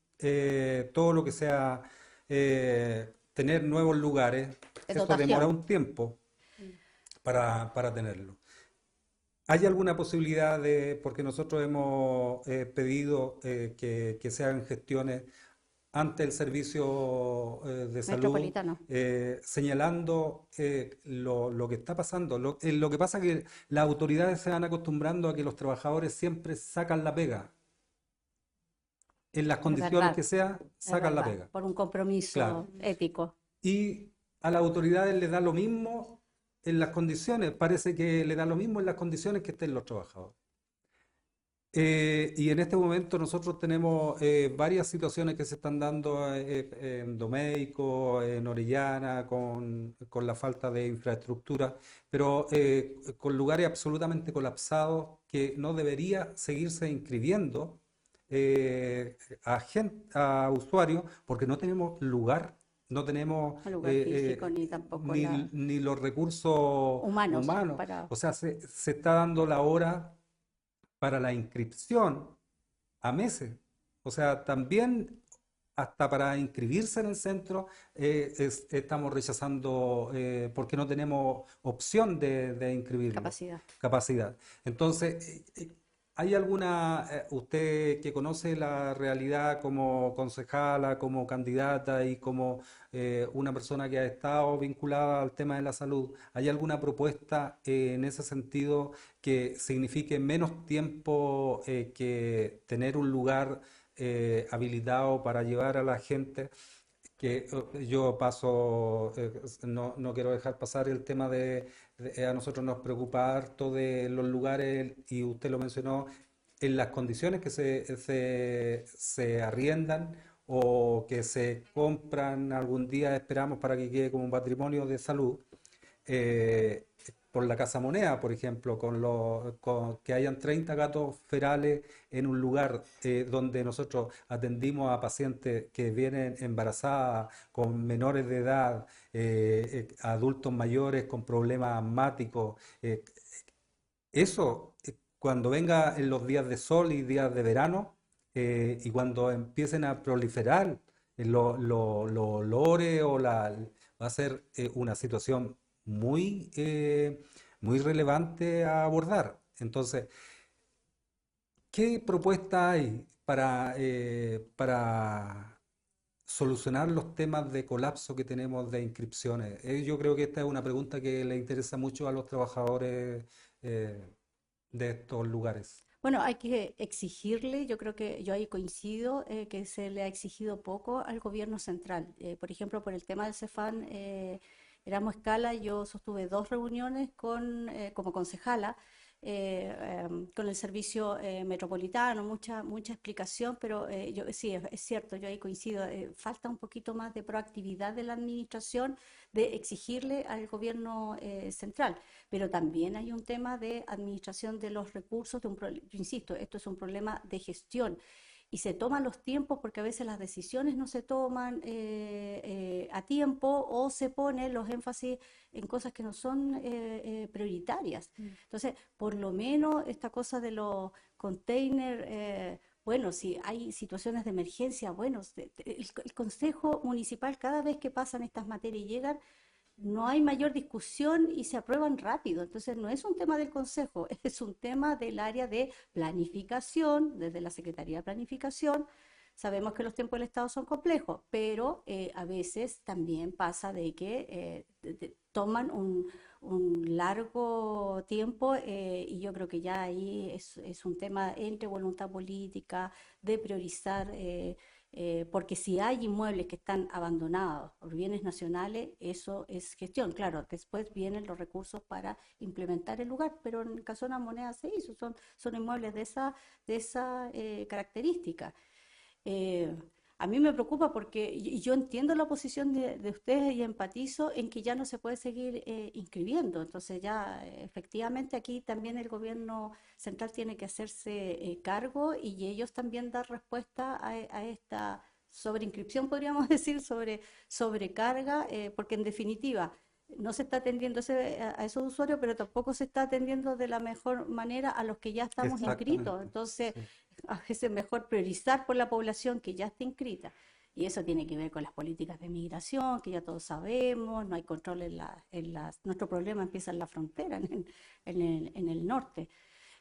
todo lo que sea tener nuevos lugares, de eso demora dotación. un tiempo Mm. para tenerlo. ¿Hay alguna posibilidad de, porque nosotros hemos pedido que se hagan gestiones ante el servicio de salud, Metropolitano. señalando lo que está pasando? Lo que pasa es que las autoridades se van acostumbrando a que los trabajadores siempre sacan la pega. En las condiciones que sea, Es sacan la verdad, pega. por un Claro. compromiso ético. Y a las autoridades les da lo mismo en las condiciones, parece que le da lo mismo en las condiciones que estén los trabajadores. Y en este momento nosotros tenemos varias situaciones que se están dando en Domeico, en Orellana, con la falta de infraestructura, pero con lugares absolutamente colapsados que no debería seguirse inscribiendo a usuarios porque no tenemos lugar, no tenemos Un lugar físico ni tampoco ni los recursos humanos humanos. para O sea, se está dando la hora para la inscripción a meses. O sea, también hasta para inscribirse en el centro estamos rechazando porque no tenemos opción de inscribirlo, capacidad. capacidad. Entonces, ¿hay alguna, usted que conoce la realidad como concejala, como candidata y como una persona que ha estado vinculada al tema de la salud, ¿hay alguna propuesta en ese sentido que signifique menos tiempo que tener un lugar habilitado para llevar a la gente? Que yo paso, no quiero dejar pasar el tema a nosotros nos preocupa harto de los lugares, y usted lo mencionó, en las condiciones que se arriendan o que se compran algún día, esperamos para que quede como un patrimonio de salud, eh, por la Casa Moneda, por ejemplo, que hayan 30 gatos ferales en un lugar donde nosotros atendimos a pacientes que vienen embarazadas, con menores de edad, adultos mayores con problemas asmáticos. Eso, cuando venga en los días de sol y días de verano, y cuando empiecen a proliferar los olores va a ser una situación muy muy relevante a abordar. Entonces, ¿qué propuesta hay para solucionar los temas de colapso que tenemos de inscripciones? Yo creo que esta es una pregunta que le interesa mucho a los trabajadores eh, de estos lugares. Bueno, hay que exigirle, yo creo que yo ahí coincido, que se le ha exigido poco al gobierno central. Por ejemplo, por el tema del CEFAN, Erasmo Escala, yo sostuve dos reuniones como concejala con el servicio metropolitano, mucha explicación, pero sí, es cierto, yo ahí coincido, falta un poquito más de proactividad de la administración, de exigirle al gobierno central. Pero también hay un tema de administración de los recursos, yo insisto, esto es un problema de gestión y se toman los tiempos porque a veces las decisiones no se toman a tiempo o se ponen los énfasis en cosas que no son prioritarias. Entonces, por lo menos esta cosa de los containers, bueno, si hay situaciones de emergencia, bueno, el Consejo Municipal cada vez que pasan estas materias y llegan, no hay mayor discusión y se aprueban rápido. Entonces, no es un tema del Consejo, es un tema del área de planificación, desde la Secretaría de Planificación. Sabemos que los tiempos del Estado son complejos, pero a veces también pasa de que toman un largo tiempo y yo creo que ya ahí es un tema entre voluntad política de priorizar. Porque si hay inmuebles que están abandonados por bienes nacionales, eso es gestión. Claro, después vienen los recursos para implementar el lugar, pero en el caso de la moneda se hizo, son inmuebles de esa característica. Eh, a mí me preocupa porque y yo entiendo la posición de ustedes y empatizo en que ya no se puede seguir inscribiendo. Entonces ya efectivamente aquí también el gobierno central tiene que hacerse cargo y ellos también dar respuesta a esta sobreinscripción, podríamos decir, sobrecarga, porque en definitiva no se está atendiendo a esos usuarios, pero tampoco se está atendiendo de la mejor manera a los que ya estamos inscritos. Exactamente, Entonces, sí. a veces es mejor priorizar por la población que ya está inscrita. Y eso tiene que ver con las políticas de migración, que ya todos sabemos, no hay control nuestro problema empieza en la frontera, en el norte.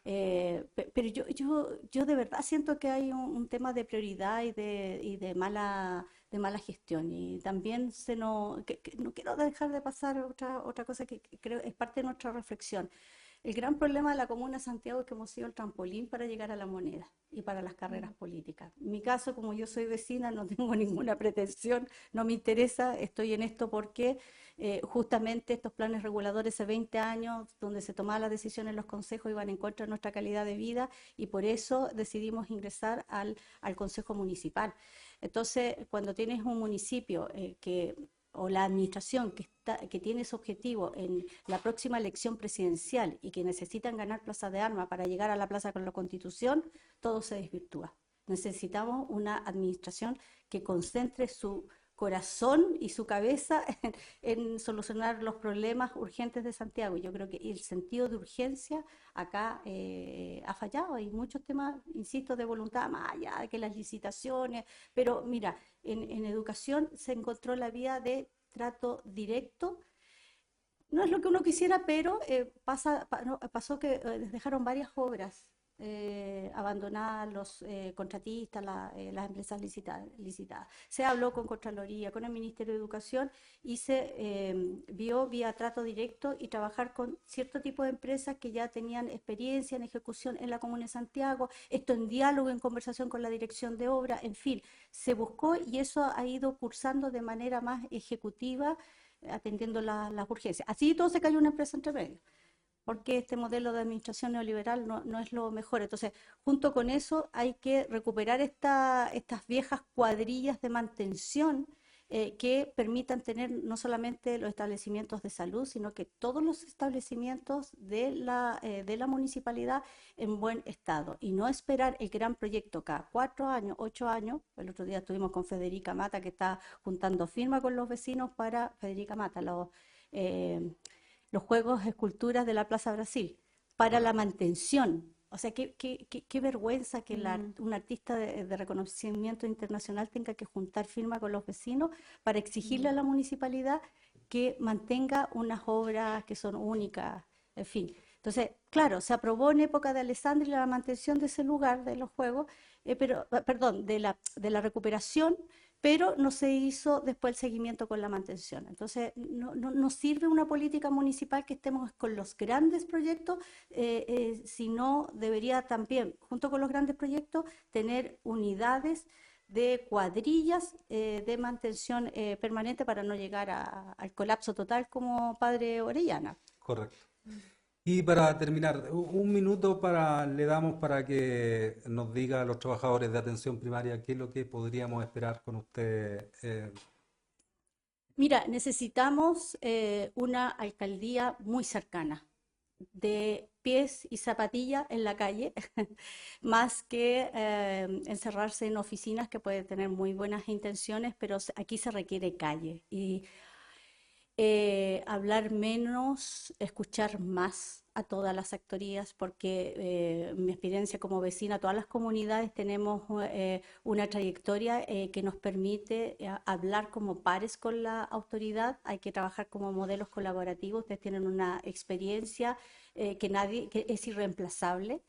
Pero yo de verdad siento que hay un tema de prioridad y de mala gestión. Y también no quiero dejar de pasar otra cosa que creo es parte de nuestra reflexión. El gran problema de la Comuna de Santiago es que hemos sido el trampolín para llegar a la moneda y para las carreras políticas. En mi caso, como yo soy vecina, no tengo ninguna pretensión, no me interesa, estoy en esto porque justamente estos planes reguladores hace 20 años, donde se tomaban las decisiones en los consejos, iban en contra de nuestra calidad de vida y por eso decidimos ingresar al Consejo Municipal. Entonces, cuando tienes un municipio o la administración que tiene ese objetivo en la próxima elección presidencial y que necesitan ganar plaza de armas para llegar a la plaza con la Constitución, todo se desvirtúa. Necesitamos una administración que concentre su corazón y su cabeza en solucionar los problemas urgentes de Santiago. Yo creo que el sentido de urgencia acá ha fallado. Hay muchos temas, insisto, de voluntad, más allá de que las licitaciones, pero mira, en educación se encontró la vía de trato directo. No es lo que uno quisiera, pero no, pasó que dejaron varias obras abandonadas los contratistas, las empresas licitadas. Se habló con Contraloría, con el Ministerio de Educación y se vio vía trato directo y trabajar con cierto tipo de empresas que ya tenían experiencia en ejecución en la Comuna de Santiago, esto en diálogo, en conversación con la dirección de obra, en fin, se buscó y eso ha ido cursando de manera más ejecutiva atendiendo las urgencias. Así todo se cayó una empresa entre medio, porque este modelo de administración neoliberal no es lo mejor. Entonces, junto con eso hay que recuperar estas viejas cuadrillas de mantención que permitan tener no solamente los establecimientos de salud, sino que todos los establecimientos de la municipalidad en buen estado y no esperar el gran proyecto cada 4 años, 8 años. El otro día estuvimos con Federica Mata, que está juntando firmas con los vecinos para Federica Mata, eh, los Juegos Esculturas de la Plaza Brasil, para la mantención. O sea, qué vergüenza que Mm, un artista de reconocimiento internacional tenga que juntar firma con los vecinos para exigirle mm, a la municipalidad que mantenga unas obras que son únicas. en fin. Entonces, claro, se aprobó en época de Alessandri la mantención de ese lugar de los juegos, perdón, de la recuperación, pero no se hizo después el seguimiento con la mantención. Entonces, no sirve una política municipal que estemos con los grandes proyectos, sino debería también, junto con los grandes proyectos, tener unidades de cuadrillas de mantención permanente para no llegar al colapso total como Padre Orellana. Correcto. Y para terminar, un minuto le damos para que nos diga a los trabajadores de atención primaria qué es lo que podríamos esperar con usted. Mira, necesitamos una alcaldía muy cercana, de pies y zapatillas en la calle, más que encerrarse en oficinas que pueden tener muy buenas intenciones, pero aquí se requiere calle. Y hablar menos, escuchar más a todas las sectorías, porque mi experiencia como vecina, todas las comunidades tenemos una trayectoria que nos permite hablar como pares con la autoridad, hay que trabajar como modelos colaborativos, ustedes tienen una experiencia que es irreemplazable.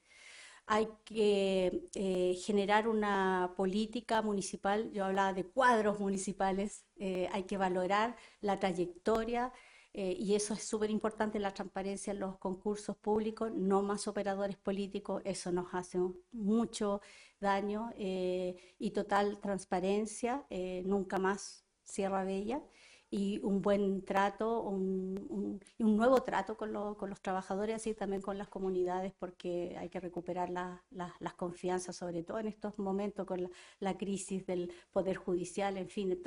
Hay que generar una política municipal, yo hablaba de cuadros municipales, hay que valorar la trayectoria y eso es súper importante, la transparencia en los concursos públicos, no más operadores políticos, eso nos hace mucho daño y total transparencia, nunca más Sierra Bella y un buen trato, un nuevo trato con los trabajadores, así también con las comunidades, porque hay que recuperar las confianzas, sobre todo en estos momentos con la crisis del Poder Judicial, en fin,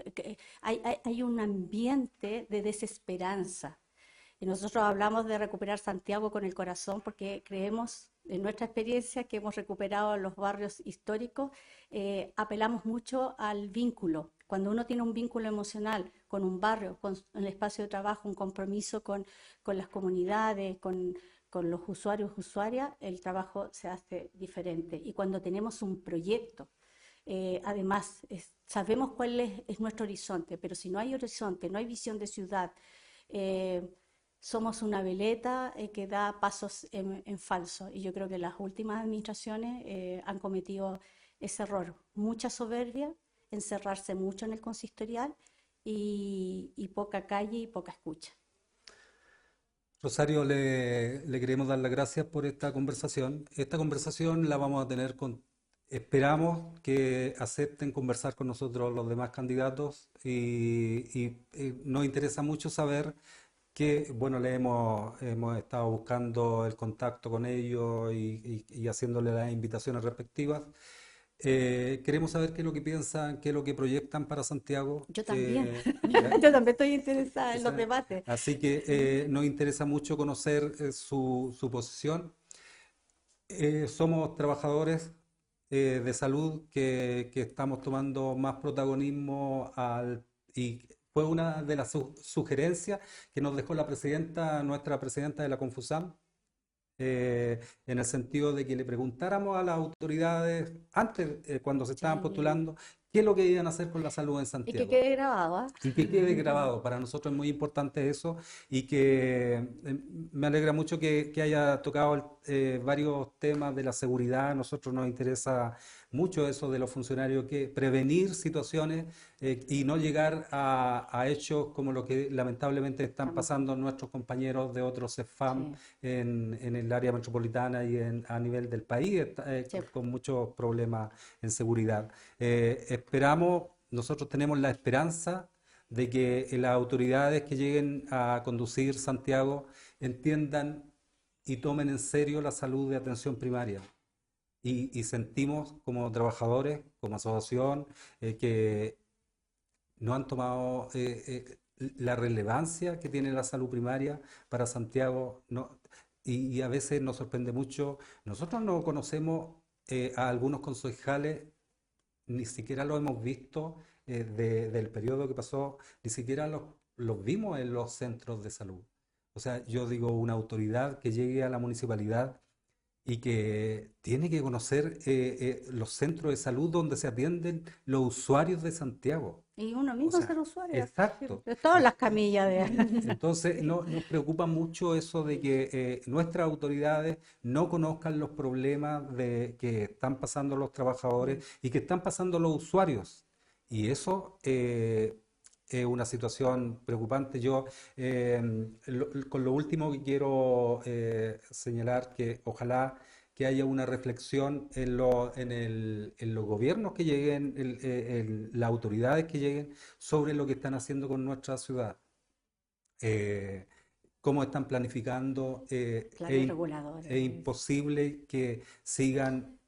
hay un ambiente de desesperanza. Y nosotros hablamos de recuperar Santiago con el corazón porque creemos en nuestra experiencia que hemos recuperado los barrios históricos, apelamos mucho al vínculo. Cuando uno tiene un vínculo emocional con un barrio, con el espacio de trabajo, un compromiso con las comunidades, con los usuarios, usuarias, el trabajo se hace diferente. Y cuando tenemos un proyecto, además, sabemos cuál es nuestro horizonte, pero si no hay horizonte, no hay visión de ciudad, eh, somos una veleta que da pasos en falso. Y yo creo que las últimas administraciones han cometido ese error. Mucha soberbia, encerrarse mucho en el consistorial y poca calle y poca escucha. Rosario, le queremos dar las gracias por esta conversación. Esta conversación la vamos a tener esperamos que acepten conversar con nosotros los demás candidatos y nos interesa mucho saber que, bueno, hemos estado buscando el contacto con ellos y haciéndole las invitaciones respectivas. Queremos saber qué es lo que piensan, qué es lo que proyectan para Santiago. Yo también, Ya- yo también estoy interesada en los esa- debates. Así que nos interesa mucho conocer su posición. Somos trabajadores de salud que estamos tomando más protagonismo y fue una de las sugerencias que nos dejó nuestra presidenta de la Confusam, en el sentido de que le preguntáramos a las autoridades antes, cuando se estaban Sí. postulando, qué es lo que iban a hacer con la salud en Y que Santiago. quede grabado, ¿ah? Y que quede grabado. Para nosotros es muy importante eso y que me alegra mucho que haya tocado varios temas de la seguridad. A nosotros nos interesa mucho eso de los funcionarios, que prevenir situaciones y no llegar a hechos como lo que lamentablemente están Estamos, pasando nuestros compañeros de otros CEFAM sí, en el área metropolitana y a nivel del país, sí. con muchos problemas en seguridad. Nosotros tenemos la esperanza de que las autoridades que lleguen a conducir Santiago entiendan y tomen en serio la salud de atención primaria. Y sentimos como trabajadores, como asociación, que no han tomado la relevancia que tiene la salud primaria para Santiago. No, y a veces nos sorprende mucho. Nosotros no conocemos a algunos concejales, ni siquiera lo hemos visto del periodo que pasó, ni siquiera los vimos en los centros de salud. O sea, yo digo, una autoridad que llegue a la municipalidad y que tiene que conocer los centros de salud donde se atienden los usuarios de Santiago. Y uno O mismo ser sea, usuario, sí, exacto. de todas En- las camillas de... Entonces, nos preocupa mucho eso de que nuestras autoridades no conozcan los problemas que están pasando los trabajadores y que están pasando los usuarios. Y eso es una situación preocupante. Yo, con lo último que quiero señalar, que ojalá que haya una reflexión en los gobiernos que lleguen, en las autoridades que lleguen sobre lo que están haciendo con nuestra ciudad, eh, cómo están planificando. Claro, reguladores, Es obvio. imposible que sigan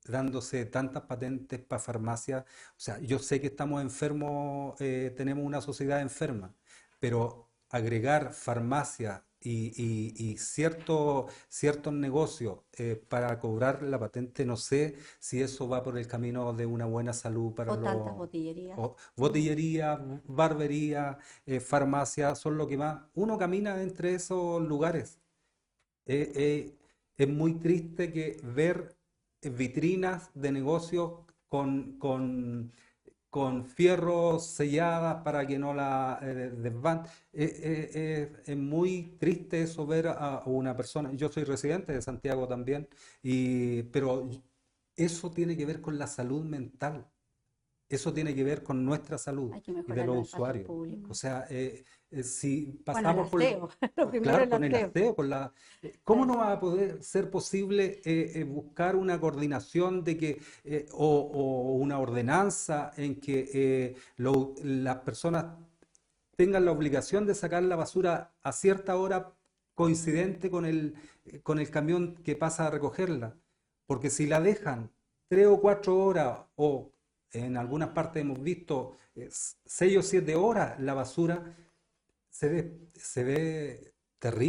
dándose tantas patentes para farmacias. O sea, yo sé que estamos enfermos, tenemos una sociedad enferma, pero agregar farmacias y ciertos negocios para cobrar la patente, no sé si eso va por el camino de una buena salud para O tantas los... botillerías. Botillería, barbería, farmacia, son lo que más. Uno camina entre esos lugares. Eh, eh, es muy triste que ver vitrinas de negocios con fierros selladas para que no la desvan. Es muy triste eso ver a una persona. Yo soy residente de Santiago también, pero eso tiene que ver con la salud mental. Eso tiene que ver con nuestra salud Hay que y de mejorar los los espacios usuarios. O públicos. sea, si Bueno, el pasamos aseo, lo primero claro, el con el aseo. aseo, ¿cómo Eh, no va a poder ser posible buscar una coordinación de que, o una ordenanza en que las personas tengan la obligación de sacar la basura a cierta hora coincidente con el camión que pasa a recogerla? Porque si la dejan 3 o 4 horas, o en algunas partes hemos visto 6 o 7 horas, la basura se ve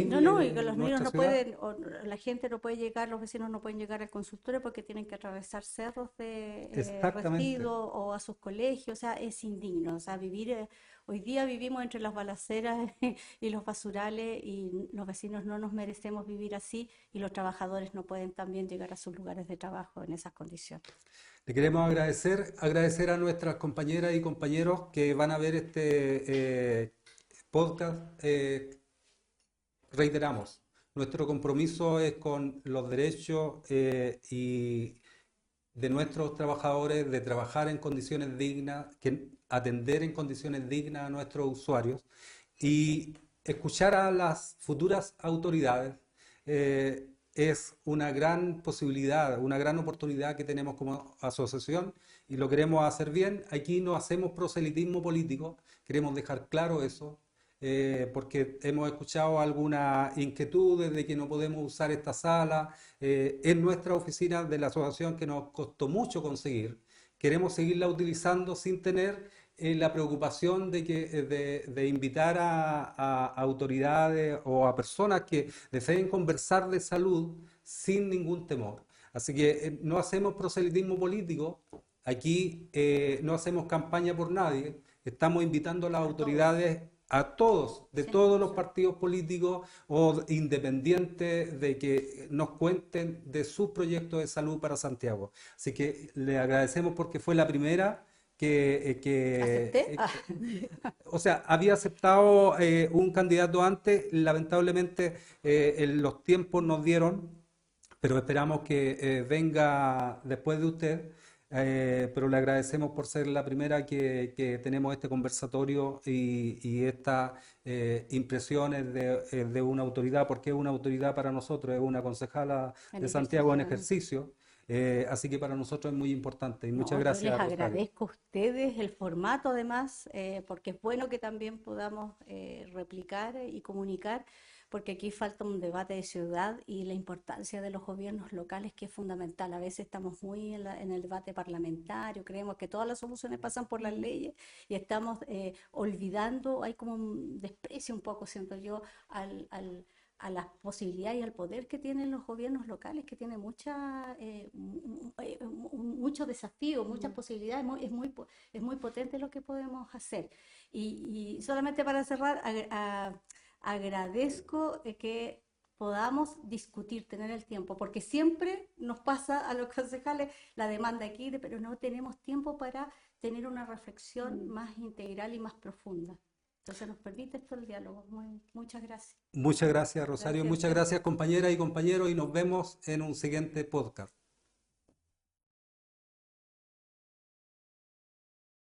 No, no, y terrible que los en niños nuestra no ciudad. pueden, o la gente no puede llegar, los vecinos no pueden llegar al consultorio porque tienen que atravesar cerros de Exactamente. residuos o a sus colegios, o sea, es indigno, o sea, hoy día vivimos entre las balaceras y los basurales y los vecinos no nos merecemos vivir así y los trabajadores no pueden también llegar a sus lugares de trabajo en esas condiciones. Le queremos agradecer a nuestras compañeras y compañeros que van a ver podcast. Reiteramos, nuestro compromiso es con los derechos y de nuestros trabajadores, de trabajar en condiciones dignas, atender en condiciones dignas a nuestros usuarios y escuchar a las futuras autoridades. Es una gran posibilidad, una gran oportunidad que tenemos como asociación y lo queremos hacer bien. Aquí no hacemos proselitismo político, queremos dejar claro eso, porque hemos escuchado algunas inquietudes de que no podemos usar esta sala. Es nuestra oficina de la asociación que nos costó mucho conseguir. Queremos seguirla utilizando sin tener la preocupación de invitar a autoridades o a personas que deseen conversar de salud sin ningún temor. Así que no hacemos proselitismo político, aquí no hacemos campaña por nadie, estamos invitando a las A todos, autoridades, a todos, de sin todos los exclusión. partidos políticos o independientes, de que nos cuenten de sus proyectos de salud para Santiago. Así que le agradecemos porque fue la primera ¿Acepté? o sea, había aceptado un candidato antes, lamentablemente los tiempos nos dieron, pero esperamos que venga después de usted. Pero le agradecemos por ser la primera que tenemos este conversatorio y estas impresiones de una autoridad, porque es una autoridad para nosotros, es una concejala En de Santiago en ejercicio. ejercicio. Así que para nosotros es muy importante. Y muchas No, yo les gracias, Rosario. agradezco a ustedes el formato además, porque es bueno que también podamos replicar y comunicar, porque aquí falta un debate de ciudad y la importancia de los gobiernos locales que es fundamental. A veces estamos muy en el debate parlamentario, creemos que todas las soluciones pasan por las leyes y estamos olvidando, hay como un desprecio un poco, siento yo, a las posibilidades y al poder que tienen los gobiernos locales, que tienen muchos desafíos, muchas posibilidades, es muy potente lo que podemos hacer. Y solamente para cerrar, agradezco que podamos discutir, tener el tiempo, porque siempre nos pasa a los concejales la demanda aquí, pero no tenemos tiempo para tener una reflexión más integral y más profunda. Entonces nos permite esto el diálogo. Muchas gracias. Muchas gracias, Rosario. Gracias. Muchas gracias, compañeras y compañeros, y nos vemos en un siguiente podcast.